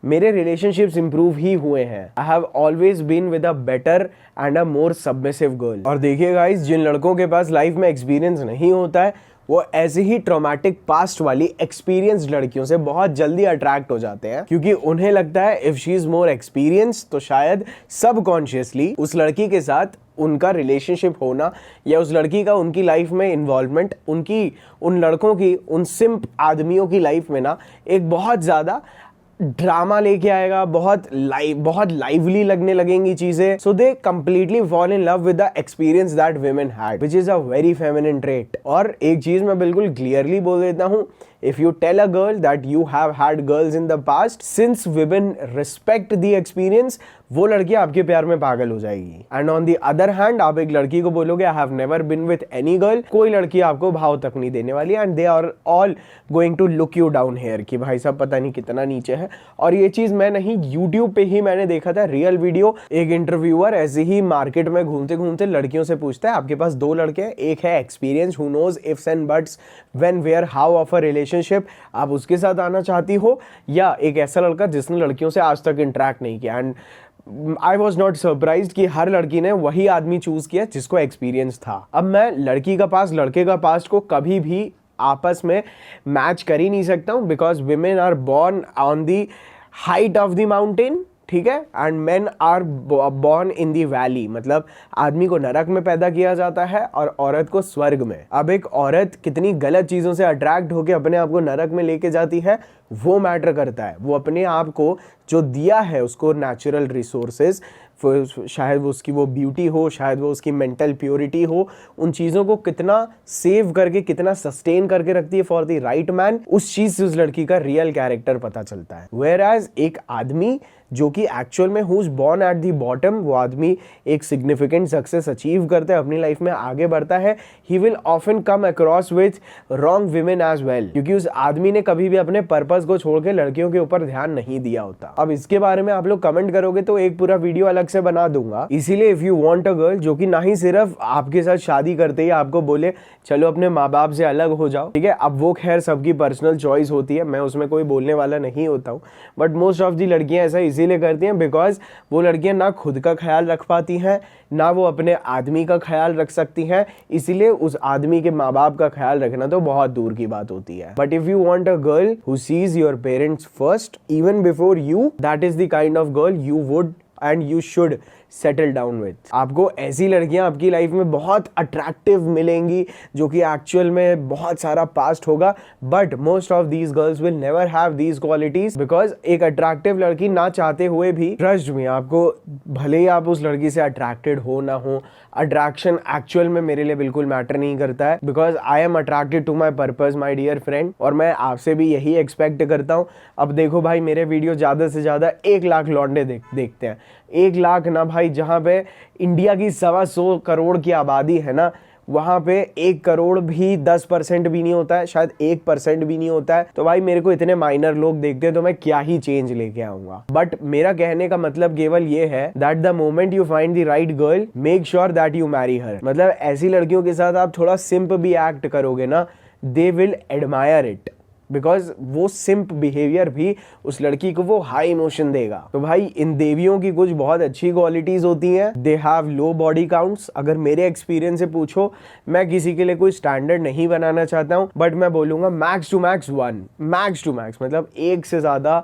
मेरे रिलेशनशिप्स इंप्रूव ही हुए हैं। I have always been with a better and a more submissive girl. और देखिए गाइस, जिन लड़कों के पास लाइफ में एक्सपीरियंस नहीं होता है, वो ऐसे ही ट्रॉमेटिक पास्ट वाली एक्सपीरियंस लड़कियों से बहुत जल्दी अट्रैक्ट हो जाते हैं, क्योंकि उन्हें लगता है if she is more experience, तो शायद सबकॉन्शियसली उस लड़की के साथ उनका रिलेशनशिप होना या उस लड़की का उनकी लाइफ में इन्वॉल्वमेंट, उन लड़कों की, उन सिंप आदमियों की लाइफ में ना एक बहुत ज़्यादा ड्रामा लेके आएगा, बहुत लाइवली लगने लगेंगी चीजें। So they completely fall in love with the experience that women had, which is a very feminine trait. और एक चीज मैं बिल्कुल क्लियरली बोल देता हूँ if you tell a girl that you have had girls in the past, since women respect the experience, वो लड़की आपके प्यार में पागल हो जाएगी। And on the other hand, आप एक लड़की को बोलोगे I have never been with any girl, कोई लड़की आपको भाव तक नहीं देने वाली, and they are all going to look you down here कि भाई साहब पता नहीं कितना नीचे है। और ये चीज मैं नहीं, यूट्यूब पे ही मैंने देखा था, रियल वीडियो। एक इंटरव्यूअर ऐसे ही मार्केट में घूमते घूमते लड़कियों से पूछता है आपके पास दो लड़के हैं, एक है experience who knows ifs and buts when where how of a relationship, आप उसके साथ आना चाहती हो, या एक ऐसा लड़का जिसने लड़कियों से आज तक इंटरेक्ट नहीं किया। And I was not surprise कि हर लड़की ने वही आदमी चूज किया जिसको एक्सपीरियंस था। अब मैं लड़की का पास लड़के का पास्ट को कभी भी आपस में मैच कर ही नहीं सकता हूँ, because women are born on the height of the mountain, ठीक है, and men are born in the valley. मतलब आदमी को नरक में पैदा किया जाता है और औरत को स्वर्ग में। अब एक औरत कितनी गलत चीज़ों से अट्रैक्ट होकर अपने आप को नरक में लेके जाती है, वो मैटर करता है। वो अपने आप को जो दिया है उसको नेचुरल रिसोर्सेज, शायद वो उसकी वो ब्यूटी हो, शायद वो उसकी मेंटल प्योरिटी हो, उन चीज़ों को कितना सेव करके, कितना सस्टेन करके रखती है फॉर द राइट मैन, उस चीज़ से उस लड़की का रियल कैरेक्टर पता चलता है। वेयर एज एक आदमी जो कि एक्चुअल में who is born at the bottom, वो आदमी एक सिग्निफिकेंट सक्सेस अचीव करता है, अपनी लाइफ में आगे बढ़ता है, he will often come across with wrong women as well, क्योंकि उस आदमी ने कभी भी अपने पर्पस को छोड़ के लड़कियों के ऊपर ध्यान नहीं दिया होता। अब इसके बारे में आप लोग कमेंट करोगे तो एक पूरा वीडियो अलग से बना दूंगा। इसीलिए if you want a girl जो कि ना ही सिर्फ आपके साथ शादी करते ही आपको बोले चलो अपने माँ बाप से अलग हो जाओ, ठीक है, अब वो खैर सबकी पर्सनल चॉइस होती है, मैं उसमें कोई बोलने वाला नहीं होता हूँ, बट मोस्ट ऑफ दी लड़कियां ऐसा इसीलिए करती हैं बिकॉज वो लड़कियां ना खुद का ख्याल रख पाती हैं, ना वो अपने आदमी का ख्याल रख सकती हैं, इसीलिए उस आदमी के माँ बाप का ख्याल रखना तो बहुत दूर की बात होती है। But if you want a girl who sees your parents first even before you, that is the kind of girl you would and you should settle down with. आपको ऐसी लड़कियां आपकी लाइफ में बहुत अट्रैक्टिव मिलेंगी जो कि एक्चुअल में बहुत सारा पास्ट होगा, but most of these girls will never have these qualities, because एक अट्रैक्टिव लड़की ना चाहते हुए भी, ट्रस्ट मी, आपको भले ही आप उस लड़की से अट्रैक्टेड हो ना हो, अट्रैक्शन एक्चुअल में मेरे लिए बिल्कुल मैटर नहीं करता है, because I am attracted to my purpose my dear friend, और मैं आपसे भी यही एक्सपेक्ट करता हूँ। अब देखो भाई, मेरे वीडियो ज़्यादा से ज़्यादा 1 लाख लौंडे देखते हैं, 1 लाख ना भाई, जहाँ पे इंडिया की 125 करोड़ की आबादी है ना, वहाँ पे 1 करोड़ भी 10% भी नहीं होता है, शायद 1% भी नहीं होता है। तो भाई मेरे को इतने माइनर लोग देखते हैं तो मैं क्या ही चेंज लेके आऊंगा। बट मेरा कहने का मतलब केवल ये है that the moment you find the right girl, make sure that you marry her. मतलब ऐसी लड़कियों के साथ आप थोड़ा सिंप भी एक्ट करोगे ना, they will admire it, because वो सिंप बिहेवियर भी उस लड़की को वो हाई इमोशन देगा। तो भाई इन देवियों की कुछ बहुत अच्छी क्वालिटीज होती हैं। They have low body counts. अगर मेरे एक्सपीरियंस से पूछो, मैं किसी के लिए कोई स्टैंडर्ड नहीं बनाना चाहता हूँ, बट मैं बोलूंगा max to max 1, max to max, मतलब 1 से ज्यादा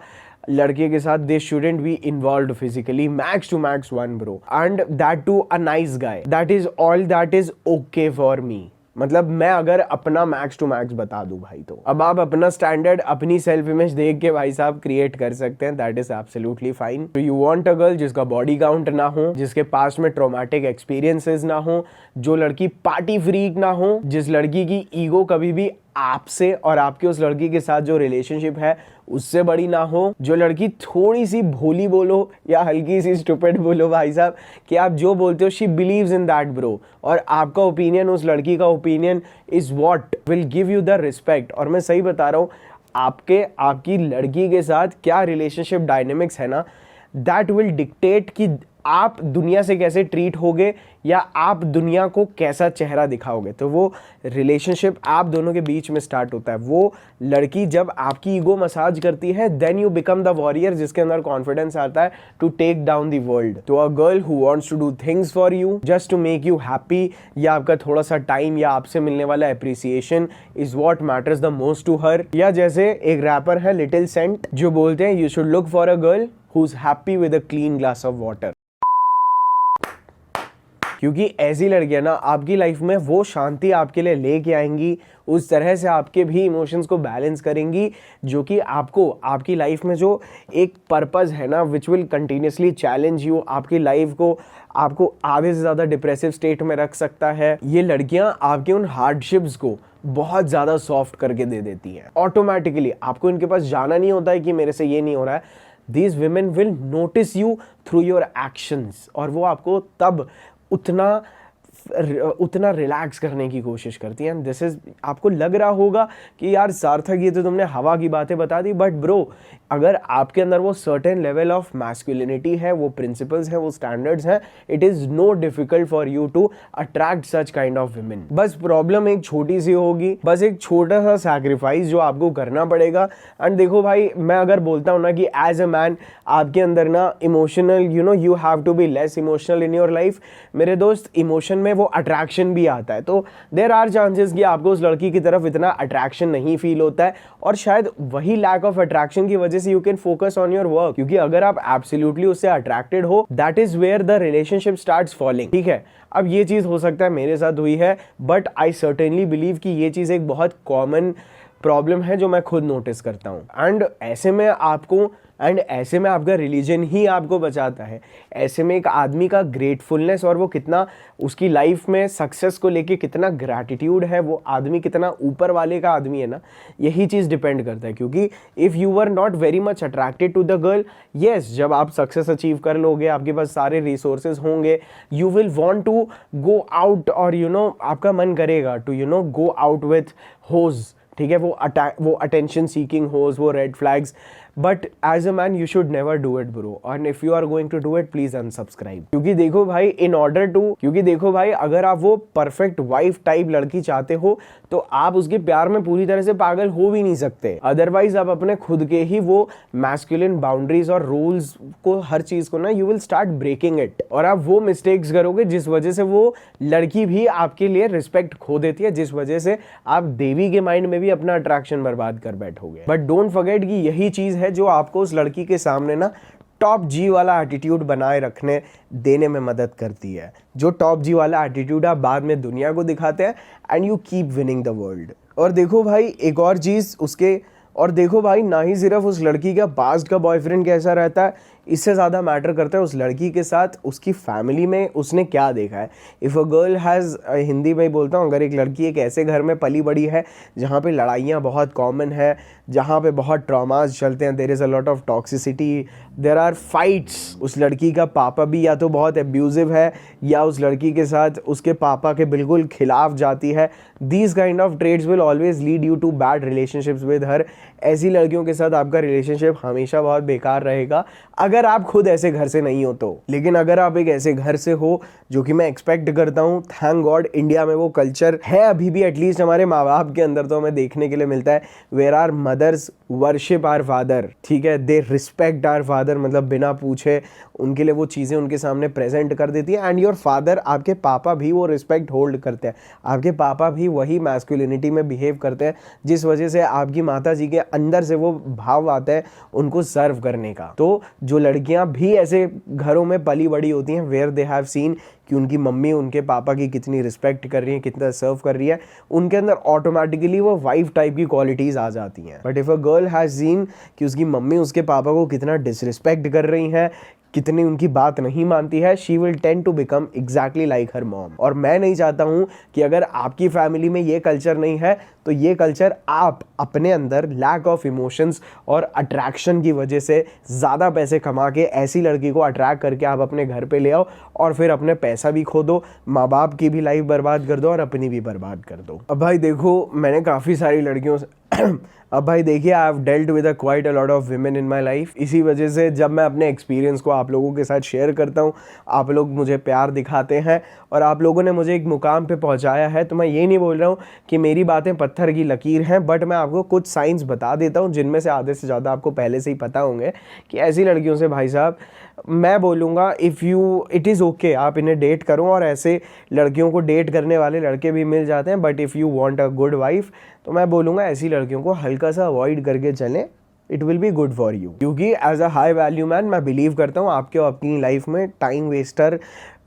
लड़के के साथ they shouldn't be involved physically, max to max 1 bro, and that too a nice guy, that is all that is okay for me. मतलब मैं अगर अपना मैक्स टू मैक्स बता दूं भाई, तो अब आप अपना स्टैंडर्ड, अपनी सेल्फ इमेज देख के भाई साहब क्रिएट कर सकते हैं, दैट इज एब्सोल्युटली फाइन। तो यू वांट अ गर्ल जिसका बॉडी काउंट ना हो, जिसके पास में ट्रॉमेटिक एक्सपीरियंसेस ना हो, जो लड़की पार्टी फ्रीक ना हो, जिस लड़की की ईगो कभी भी आपसे और आपके उस लड़की के साथ जो रिलेशनशिप है उससे बड़ी ना हो, जो लड़की थोड़ी सी भोली बोलो या हल्की सी स्टूपिड बोलो भाई साहब, कि आप जो बोलते हो she believes in that bro, और आपका ओपिनियन उस लड़की का opinion is what will give you the respect. और मैं सही बता रहा हूँ, आपकी लड़की के साथ क्या रिलेशनशिप डायनेमिक्स है ना, दैट विल डिक्टेट कि आप दुनिया से कैसे ट्रीट होगे या आप दुनिया को कैसा चेहरा दिखाओगे। तो वो रिलेशनशिप आप दोनों के बीच में स्टार्ट होता है। वो लड़की जब आपकी ईगो मसाज करती है, then you become the warrior, जिसके अंदर कॉन्फिडेंस आता है to take down the world. तो a girl who wants to do things for you just to make you happy, या आपका थोड़ा सा टाइम या आपसे मिलने वाला appreciation is what matters the most to her. या जैसे एक रैपर है लिटिल सेंट, जो बोलते हैं you should look for a girl who is happy with a clean glass of water. क्योंकि ऐसी लड़कियां ना आपकी लाइफ में वो शांति आपके लिए लेके आएंगी, उस तरह से आपके भी इमोशंस को बैलेंस करेंगी, जो कि आपको आपकी लाइफ में जो एक पर्पस है ना, which will continuously challenge you, आपकी लाइफ को आपको आधे से ज़्यादा डिप्रेसिव स्टेट में रख सकता है। ये लड़कियां आपके उन हार्डशिप्स को बहुत ज़्यादा सॉफ्ट करके दे देती हैं ऑटोमेटिकली। आपको इनके पास जाना नहीं होता है कि मेरे से ये नहीं हो रहा है। These women will notice you through your actions, और वो आपको तब उतना रिलैक्स करने की कोशिश करती हैं। दिस इज, आपको लग रहा होगा कि यार सार्थक ये तो तुमने हवा की बातें बता दी, बट ब्रो अगर आपके अंदर वो सर्टेन लेवल ऑफ मैस्कुलिनिटी है, वो प्रिंसिपल्स हैं, वो स्टैंडर्ड्स हैं, it is no difficult for you to attract such kind of women. बस प्रॉब्लम एक छोटी सी होगी, बस एक छोटा सा सैक्रिफाइस जो आपको करना पड़ेगा। एंड देखो भाई, मैं अगर बोलता हूँ ना कि एज अ मैन आपके अंदर ना emotional, you have to be less emotional in your life, मेरे दोस्त इमोशन में वो अट्रैक्शन भी आता है। तो देयर आर चांसेस कि आपको उस लड़की की तरफ इतना अट्रैक्शन नहीं फील होता है, और शायद वही लैक ऑफ अट्रैक्शन की वजह से you can focus on your work. क्योंकि अगर आप एब्सोल्युटली उससे अट्रैक्टेड हो, that is where the relationship starts falling. ठीक है, अब ये चीज हो सकता है मेरे साथ हुई है, बट आई सर्टेनली बिलीव कि ये चीज एक बहुत कॉमन प्रॉब्लम है जो मैं खुद नोटिस करता हूँ। एंड ऐसे में आपका रिलीजन ही आपको बचाता है। ऐसे में एक आदमी का ग्रेटफुलनेस और वो कितना उसकी लाइफ में सक्सेस को लेके कितना ग्रैटिट्यूड है, वो आदमी कितना ऊपर वाले का आदमी है ना, यही चीज़ डिपेंड करता है। क्योंकि if you were not very much attracted to the girl, yes, जब आप सक्सेस अचीव कर लोगे, आपके पास सारे रिसोर्सेज होंगे, you will want to go out, और आपका मन करेगा to go out with hoes. ठीक है, वो अटेंशन सीकिंग होज, वो red flags, but as a man you should never do it bro, and if you are going to do it please unsubscribe. क्योंकि देखो भाई अगर आप वो परफेक्ट वाइफ टाइप लड़की चाहते हो तो आप उसके प्यार में पूरी तरह से पागल हो भी नहीं सकते। अदरवाइज आप अपने खुद के ही वो मैस्कुलिन बाउंड्रीज और रूल्स को, हर चीज को ना, you will start breaking it, और आप वो मिस्टेक्स करोगे जिस वजह से वो लड़की भी आपके लिए रिस्पेक्ट खो देती है, जिस वजह से आप देवी के माइंड में भी अपना अट्रैक्शन बर्बाद कर बैठोगे। बट डोंट फॉरगेट कि यही चीज है जो आपको उस लड़की के सामने ना टॉप जी वाला एटीट्यूड बनाए रखने देने में मदद करती है। जो टॉप जी वाला एटीट्यूड आप बाद में दुनिया को दिखाते हैं, and you keep winning the world. और देखो भाई एक और चीज ना ही सिर्फ उस लड़की का पास्ट का बॉयफ्रेंड कैसा रहता है, इससे ज़्यादा मैटर करता है उस लड़की के साथ उसकी फैमिली में उसने क्या देखा है। If a girl has, Hindi में बोलता हूँ, अगर एक लड़की एक ऐसे घर में पली बड़ी है जहाँ पे लड़ाइयाँ बहुत कॉमन है, जहाँ पे बहुत ट्रॉमास चलते हैं, there is a lot of toxicity, there are fights, उस लड़की का पापा भी या तो बहुत एब्यूजिव है या उस लड़की के साथ उसके पापा के बिल्कुल खिलाफ जाती है, these kind of traits will always lead you to bad relationships with her. ऐसी लड़कियों के साथ आपका रिलेशनशिप हमेशा बहुत बेकार रहेगा अगर आप खुद ऐसे घर से नहीं हो तो। लेकिन अगर आप एक ऐसे घर से हो, जो कि मैं एक्सपेक्ट करता हूँ, थैंक गॉड इंडिया में वो कल्चर है अभी भी, एटलीस्ट हमारे माँ बाप के अंदर तो हमें देखने के लिए मिलता है, where are mothers worship our father. ठीक है, दे रिस्पेक्ट आवर फादर, मतलब बिना पूछे उनके लिए वो चीज़ें उनके सामने प्रेजेंट कर देती है। एंड योर फादर, आपके पापा भी वो रिस्पेक्ट होल्ड करते हैं, आपके पापा भी वही मैस्कुलिनिटी में बिहेव करते हैं, जिस वजह से आपकी माता जी के अंदर से वो भाव आता है उनको सर्व करने का। तो जो लड़कियां भी ऐसे घरों में पली बड़ी होती हैं, वेयर दे हैव सीन कि उनकी मम्मी उनके पापा की कितनी रिस्पेक्ट कर रही है, कितना सर्व कर रही है, उनके अंदर ऑटोमेटिकली वो वाइफ टाइप की क्वालिटीज आ जाती हैं। But if a girl has seen कि उसकी मम्मी उसके पापा को कितना डिसरिस्पेक्ट कर रही हैं, कितनी उनकी बात नहीं मानती है, she will tend to become exactly like her mom. और मैं नहीं चाहता हूँ कि अगर आपकी फैमिली में ये कल्चर नहीं है तो ये कल्चर आप अपने अंदर लैक ऑफ इमोशंस और अट्रैक्शन की वजह से ज़्यादा पैसे कमा के ऐसी लड़की को अट्रैक्ट करके आप अपने घर पे ले आओ और फिर अपने पैसा भी खो दो, माँ बाप की भी लाइफ बर्बाद कर दो और अपनी भी बर्बाद कर दो। अब भाई देखो, मैंने काफ़ी सारी लड़कियों से अब भाई देखिए, I have dealt with quite a lot of women in my life. इसी वजह से जब मैं अपने एक्सपीरियंस को आप लोगों के साथ शेयर करता हूँ, आप लोग मुझे प्यार दिखाते हैं और आप लोगों ने मुझे एक मुकाम पे पहुँचाया है। तो मैं ये नहीं बोल रहा हूँ कि मेरी बातें पत्थर की लकीर हैं, बट मैं आपको कुछ साइंस बता देता हूँ जिनमें से आधे से ज़्यादा आपको पहले से ही पता होंगे कि ऐसी लड़कियों से भाई साहब मैं बोलूँगा इट इज़ ओके, आप इन्हें डेट करो, और ऐसे लड़कियों को डेट करने वाले लड़के भी मिल जाते हैं। But if you want a good wife तो मैं बोलूँगा ऐसी लड़कियों को हल्का सा अवॉइड करके चलें, it will be good for you. क्योंकि as a high value man मैं बिलीव करता हूँ आपके अपनी लाइफ में टाइम वेस्टर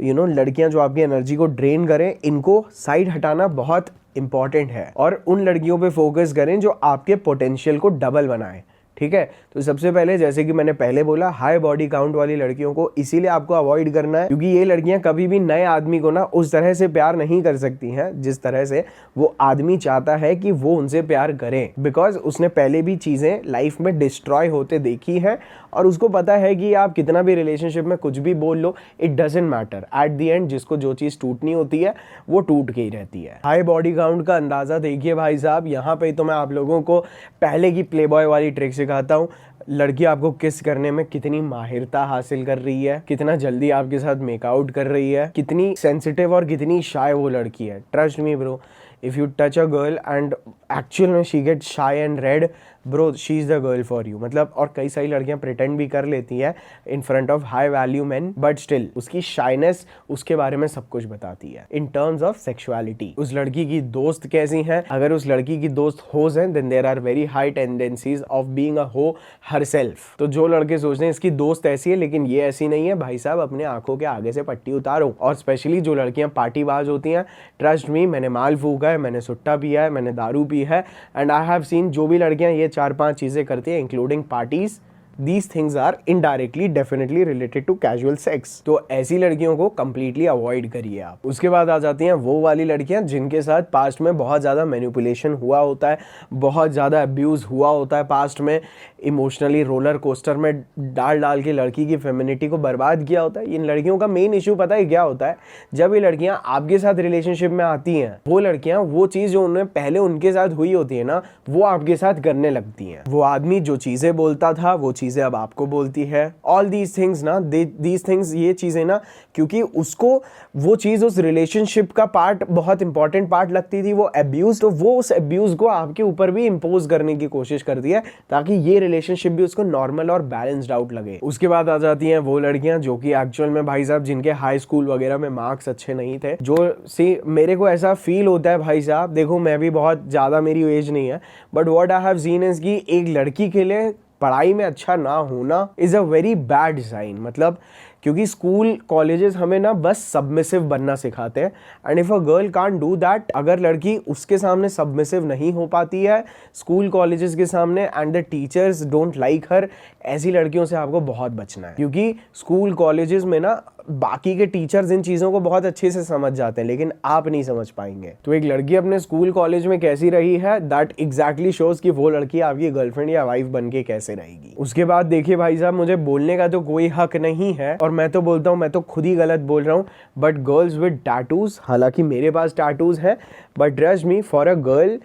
लड़कियां जो आपकी एनर्जी को ड्रेन करें, इनको साइड हटाना बहुत इंपॉर्टेंट है और उन लड़कियों पे फोकस करें जो आपके पोटेंशियल को डबल बनाएं। ठीक है, तो सबसे पहले जैसे कि मैंने पहले बोला, हाई बॉडी काउंट वाली लड़कियों को इसीलिए आपको अवॉइड करना है क्योंकि ये लड़कियां कभी भी नए आदमी को ना उस तरह से प्यार नहीं कर सकती हैं जिस तरह से वो आदमी चाहता है कि वो उनसे प्यार करें, बिकॉज उसने पहले भी चीजें लाइफ में डिस्ट्रॉय होते देखी हैं और उसको पता है कि आप कितना भी रिलेशनशिप में कुछ भी बोल लो, it doesn't matter, at the end जिसको जो चीज टूटनी होती है वो टूट के ही रहती है। हाई बॉडी काउंट का अंदाजा देखिए भाई साहब, यहाँ पे तो मैं आप लोगों को पहले की प्लेबॉय वाली ट्रिक सिखाता हूँ। लड़की आपको किस करने में कितनी माहिरता हासिल कर रही है, कितना जल्दी आपके साथ मेकआउट कर रही है, कितनी सेंसिटिव और कितनी शाय वो लड़की है। Trust me bro, if you touch a girl and actual में she get shy and red, bro she is the girl for you. मतलब और कई सारी लड़कियां प्रिटेंड भी कर लेती हैं in front of high value man, but still उसकी शाइनेस उसके बारे में सब कुछ बताती है। इन टर्म्स ऑफ सेक्सुअलिटी, उस लड़की की दोस्त कैसी हैं, अगर उस लड़की की दोस्त होज हैं, then there are very high tendencies of being a hoe herself. तो जो लड़के सोचते हैं इसकी दोस्त ऐसी है लेकिन ये ऐसी नहीं है, भाई साहब अपने आंखों के आगे से पट्टी उतारो। और स्पेशली जो लड़कियां पार्टीबाज होती हैं, ट्रस्ट मी, मैंने माल फूका है, मैंने सुट्टा पिया है, मैंने दारू पी है, एंड आई हैव सीन जो भी लड़कियां ये 4-5 चीजें करती है including parties, these things are indirectly definitely related to casual sex। तो ऐसी लड़कियों को completely avoid करिए आप। उसके बाद आ जाती हैं वो वाली लड़कियां जिनके साथ पास्ट में बहुत ज़्यादा मैनिपुलेशन हुआ होता है, बहुत ज़्यादा अब्यूज़ हुआ होता है पास्ट में, इमोशनली रोलर कोस्टर में डाल डाल के लड़की की फेमिनिटी को बर्बाद किया होता है। इन लड़कियों का मेन इशू पता है क्या होता है, जब ये लड़कियां आपके साथ रिलेशनशिप में आती हैं, वो लड़कियां वो चीज़ जो उन्हें पहले उनके साथ हुई होती है ना, वो आपके साथ करने लगती हैं। वो आदमी जो चीज़ें बोलता था वो चीज़ें अब आपको बोलती है। ऑल दीज थिंग्स ना, दीज थिंग्स, ये चीज़ें ना, क्योंकि उसको वो चीज़ उस रिलेशनशिप का पार्ट, बहुत इंपॉर्टेंट पार्ट लगती थी, वो अब्यूज़, तो वो उस अब्यूज़ को आपके ऊपर भी इम्पोज करने की कोशिश करती है ताकि ये रिलेशनशिप भी उसको नॉर्मल और बैलेंस्ड आउट लगे। उसके बाद आ जाती हैं वो लड़कियां जो कि एक्चुअल में भाई साहब जिनके हाई स्कूल वगैरह में मार्क्स अच्छे नहीं थे, जो सी मेरे को ऐसा फील होता है भाई साहब, देखो मैं भी बहुत ज़्यादा, मेरी एज नहीं है, but what I have seen is कि एक लड़की के लिए पढ़ाई में अच्छा ना होना is a very bad sign. मतलब क्योंकि स्कूल कॉलेजेस हमें ना बस सबमिसिव बनना सिखाते हैं, and if a girl can't do that, अगर लड़की उसके सामने सबमिसिव नहीं हो पाती है स्कूल कॉलेजेस के सामने and the teachers don't like her, ऐसी लड़कियों से आपको बहुत बचना है। क्योंकि स्कूल कॉलेजेस में ना बाकी के टीचर्स इन चीज़ों को बहुत अच्छे से समझ जाते हैं लेकिन आप नहीं समझ पाएंगे। तो एक लड़की अपने स्कूल कॉलेज में कैसी रही है, दैट एग्जैक्टली शोज कि वो लड़की आपकी गर्लफ्रेंड या वाइफ बन के कैसे रहेगी। उसके बाद देखिए भाई साहब, मुझे बोलने का तो कोई हक नहीं है और मैं तो बोलता हूँ, मैं तो खुद ही गलत बोल रहा हूँ, बट गर्ल्स विद टैटूज, हालांकि मेरे पास टैटूज है, but trust me, for a girl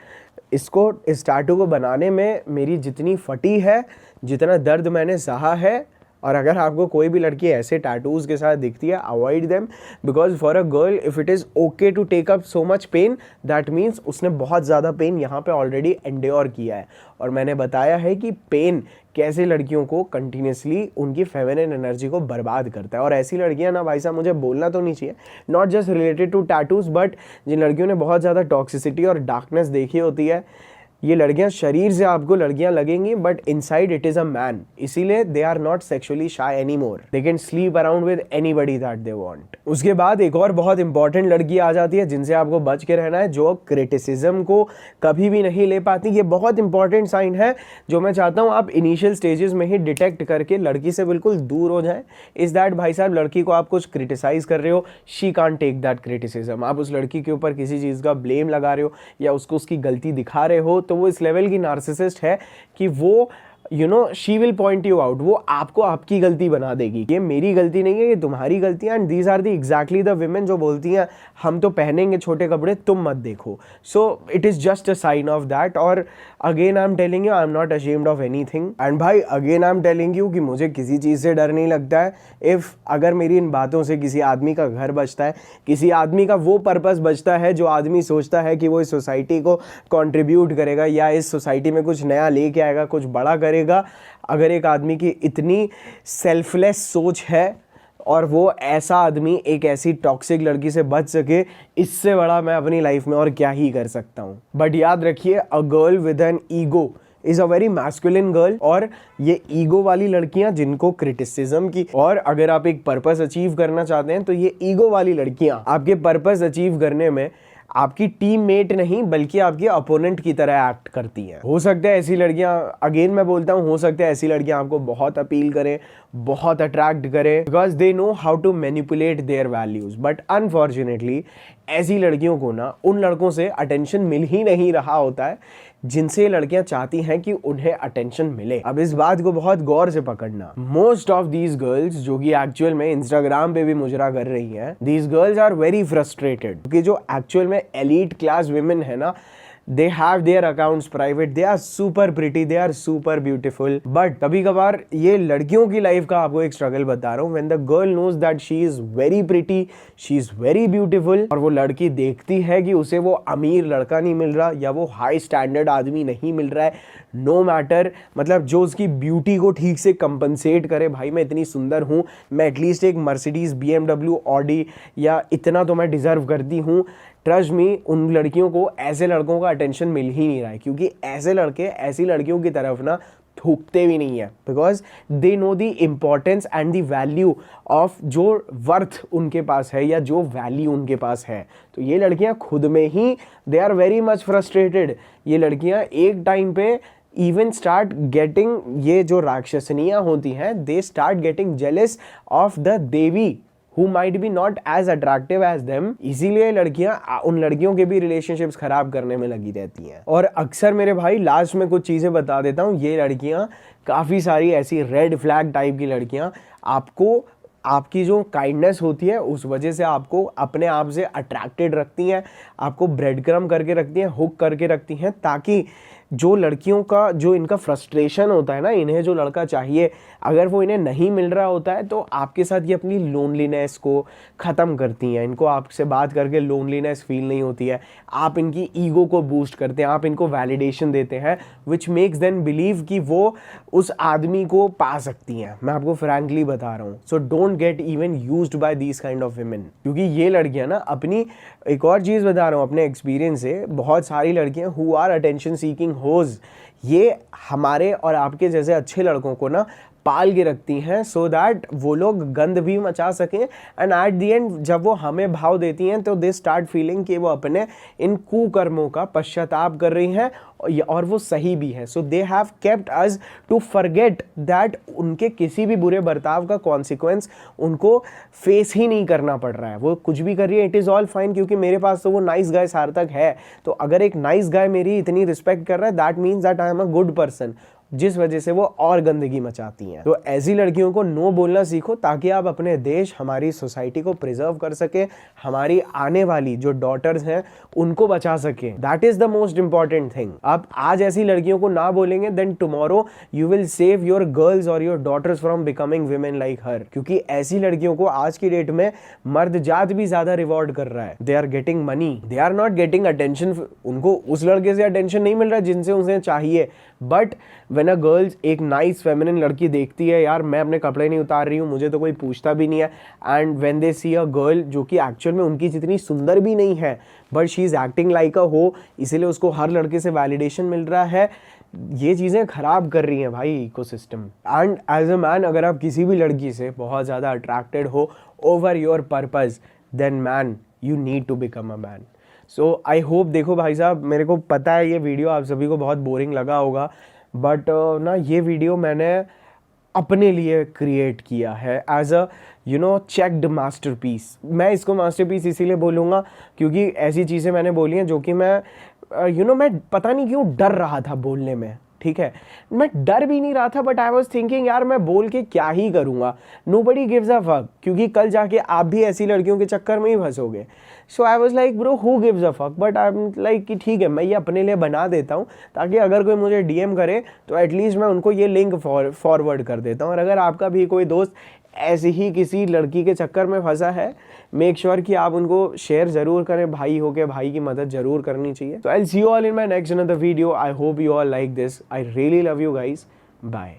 इसको, इस टैटू को बनाने में मेरी जितनी फटी है, जितना दर्द मैंने सहा है, और अगर आपको कोई भी लड़की ऐसे टैटूज के साथ दिखती है, avoid them, because for a girl if it is okay to take up so much pain, दैट मीन्स उसने बहुत ज़्यादा पेन यहाँ पे ऑलरेडी एंड्योर किया है। और मैंने बताया है कि पेन कैसे लड़कियों को कंटिन्यूसली उनकी फेमिनिन एनर्जी को बर्बाद करता है। और ऐसी लड़कियां ना भाई साहब, मुझे बोलना तो नहीं चाहिए, not just related to tattoos, but जिन लड़कियों ने बहुत ज़्यादा टॉक्सिसिटी और डार्कनेस देखी होती है, ये लड़कियां शरीर से आपको लड़कियां लगेंगी but inside it is a man, इसीलिए they are not sexually shy any more, they can sleep around with anybody that they want. उसके बाद एक और बहुत इंपॉर्टेंट लड़की आ जाती है जिनसे आपको बच के रहना है, जो क्रिटिसिज्म को कभी भी नहीं ले पाती। ये बहुत इंपॉर्टेंट साइन है जो मैं चाहता हूँ आप इनिशियल स्टेजेस में ही डिटेक्ट करके लड़की से बिल्कुल दूर हो जाए। इज दैट भाई साहब, लड़की को आप कुछ क्रिटिसाइज कर रहे हो, she can't take that criticism, आप उस लड़की के ऊपर किसी चीज़ का ब्लेम लगा रहे हो या उसको उसकी गलती दिखा रहे हो, तो वो इस लेवल की नार्सिसिस्ट है कि वो she will point you out, वो आपको आपकी गलती बना देगी, ये मेरी गलती नहीं है, ये तुम्हारी गलती है। And these are the exactly the women जो बोलती हैं हम तो पहनेंगे छोटे कपड़े, तुम मत देखो। So it is just a sign of that. और again I am telling you, I am not ashamed of anything. And भाई again I am telling you कि मुझे किसी चीज़ से डर नहीं लगता है। इफ़ अगर मेरी इन बातों से किसी आदमी का घर बचता है, किसी आदमी का वो पर्पस बचता है जो आदमी सोचता है कि वो इस सोसाइटी को कंट्रीब्यूट करेगा या इस सोसाइटी में कुछ नया लेके आएगा, कुछ बड़ा करेगा, अगर एक आदमी की इतनी सेल्फलेस सोच है और वो ऐसा आदमी एक ऐसी टॉक्सिक लड़की से बच सके, इससे बड़ा मैं अपनी लाइफ में और क्या ही कर सकता हूँ। बट याद रखिए, a girl with an ego is a very masculine girl. और ये ईगो वाली लड़कियां जिनको क्रिटिसिज्म की, और अगर आप एक पर्पस अचीव करना चाहते हैं तो ये ईगो वाली लड़कियां आपके पर्पस अचीव करने में आपकी टीममेट नहीं बल्कि आपके अपोनेंट की तरह एक्ट करती हैं। हो सकता है ऐसी लड़कियां, अगेन मैं बोलता हूं, हो सकता है ऐसी लड़कियां आपको बहुत अपील करें, बहुत अट्रैक्ट करें, because they know how to manipulate their values. But unfortunately ऐसी लड़कियों को ना उन लड़कों से अटेंशन मिल ही नहीं रहा होता है जिनसे लड़कियां चाहती हैं कि उन्हें अटेंशन मिले। अब इस बात को बहुत गौर से पकड़ना, मोस्ट ऑफ दीज गर्ल्स जो कि एक्चुअल में इंस्टाग्राम पे भी मुजरा कर रही हैं, these girls are very frustrated, क्योंकि जो एक्चुअल में एलीट क्लास विमेन है ना, they have their accounts private, they are super pretty, they are super beautiful, but कभी कभार ये लड़कियों की लाइफ का आपको एक स्ट्रगल बता रहा हूँ। when the girl knows that she is very pretty, she is very beautiful, और वो लड़की देखती है कि उसे वो अमीर लड़का नहीं मिल रहा या वो हाई स्टैंडर्ड आदमी नहीं मिल रहा है, नो मैटर, मतलब जो उसकी ब्यूटी को ठीक से कंपनसेट करे, भाई मैं इतनी सुंदर हूँ, मैं एटलीस्ट एक मर्सिडीज, BMW, ऑडी या इतना तो मैं डिजर्व करती हूँ। ट्रस्ट मी, उन लड़कियों को ऐसे लड़कों का अटेंशन मिल ही नहीं रहा है, क्योंकि ऐसे लड़के ऐसी लड़कियों की तरफ ना थूकते भी नहीं है, because they know the importance and the value of जो वर्थ उनके पास है या जो वैल्यू उनके पास है। तो ये लड़कियां खुद में ही they are very much frustrated. ये लड़कियां एक टाइम पे इवन स्टार्ट गेटिंग, ये जो राक्षसनियां होती हैं, they start getting jealous of the Devi who might be not as attractive as them। इसीलिए लड़कियां उन लड़कियों के भी रिलेशनशिप्स खराब करने में लगी रहती हैं। और अक्सर मेरे भाई लास्ट में कुछ चीज़ें बता देता हूँ, ये लड़कियां काफ़ी सारी ऐसी रेड फ्लैग टाइप की लड़कियां आपको, आपकी जो काइंडनेस होती है उस वजह से आपको अपने आप से अट्रैक्टेड रखती हैं, आपको ब्रेड क्रम करके रखती हैं, हुक करके रखती हैं, ताकि जो लड़कियों का जो इनका फ्रस्ट्रेशन होता है ना, इन्हें जो लड़का चाहिए अगर वो इन्हें नहीं मिल रहा होता है तो आपके साथ ये अपनी लोनलीनेस को ख़त्म करती हैं। इनको आपसे बात करके लोनलीनेस फील नहीं होती है, आप इनकी ईगो को बूस्ट करते हैं, आप इनको वैलिडेशन देते हैं, विच मेक्स देम बिलीव कि वो उस आदमी को पा सकती हैं। मैं आपको फ्रैंकली बता रहा हूँ। So don't get even used by these kind of women, क्योंकि ये लड़कियाँ ना अपनी, एक और चीज़ बता रहा हूँ अपने एक्सपीरियंस से, बहुत सारी लड़कियाँ हु आर अटेंशन सीकिंग होज, ये हमारे और आपके जैसे अच्छे लड़कों को ना पाल के रखती हैं, सो दैट वो लोग गंद भी मचा सकें, एंड एट द एंड जब वो हमें भाव देती हैं तो दे स्टार्ट फीलिंग कि वो अपने इन कुकर्मों का पश्चाताप कर रही हैं और वो सही भी है। So they have kept us to forget that उनके किसी भी बुरे बर्ताव का कॉन्सिक्वेंस उनको फेस ही नहीं करना पड़ रहा है। वो कुछ भी कर रही है, इट इज़ ऑल फाइन, क्योंकि मेरे पास तो वो नाइस गाय सार्थक है। तो अगर एक नाइस गाय मेरी इतनी रिस्पेक्ट कर रहा है, that means that I am a good person, जिस वजह से वो और गंदगी मचाती हैं। तो ऐसी लड़कियों को नो बोलना सीखो, ताकि आप अपने देश, हमारी सोसाइटी को प्रिजर्व कर सके, हमारी आने वाली जो डॉटर्स हैं उनको बचा सके। That is the most important thing. आप आज ऐसी लड़कियों को ना बोलेंगे, then tomorrow you will save your girls और your daughters from becoming women like her, क्योंकि ऐसी लड़कियों को आज की डेट में मर्द जात भी ज्यादा रिवॉर्ड कर रहा है। They are getting money, they are not getting attention. उनको उस लड़के से अटेंशन नहीं मिल रहा जिनसे उन्हें चाहिए, बट व्हेन अ गर्ल्स, एक नाइस फेमिनिन लड़की देखती है, यार मैं अपने कपड़े नहीं उतार रही हूँ, मुझे तो कोई पूछता भी नहीं है, and when they see a girl जो कि एक्चुअल में उनकी जितनी सुंदर भी नहीं है, but she is acting like अ हो, इसीलिए उसको हर लड़के से वैलिडेशन मिल रहा है, ये चीज़ें ख़राब कर रही हैं भाई ecosystem. And as a man, अगर आप किसी भी लड़की से बहुत ज़्यादा अट्रैक्टेड हो over your purpose, then man you need to become a man. So I hope, देखो भाई साहब, मेरे को पता है ये वीडियो आप सभी को बहुत बोरिंग लगा होगा, बट ना ये वीडियो मैंने अपने लिए क्रिएट किया है एज अ चेक्ड मास्टरपीस। मैं इसको मास्टरपीस इसीलिए बोलूँगा क्योंकि ऐसी चीज़ें मैंने बोली हैं जो कि मैं मैं पता नहीं क्यों डर रहा था बोलने में। ठीक है, मैं डर भी नहीं रहा था, बट आई वॉज थिंकिंग यार मैं बोल के क्या ही करूँगा, नोबडी गिव्स अ फक, क्योंकि कल जाके आप भी ऐसी लड़कियों के चक्कर में ही फंसोगे। So I was like bro who gives a fuck, but I am like कि ठीक है मैं ये अपने लिए बना देता हूँ, ताकि अगर कोई मुझे DM करे तो एटलीस्ट मैं उनको ये लिंक फॉरवर्ड कर देता हूँ। और अगर आपका भी कोई दोस्त ऐसे ही किसी लड़की के चक्कर में फंसा है, मेक श्योर कि आप उनको शेयर जरूर करें, भाई हो के भाई की मदद जरूर करनी चाहिए। तो I will see you all in my next another video. I hope you all like this. I really love you guys. Bye.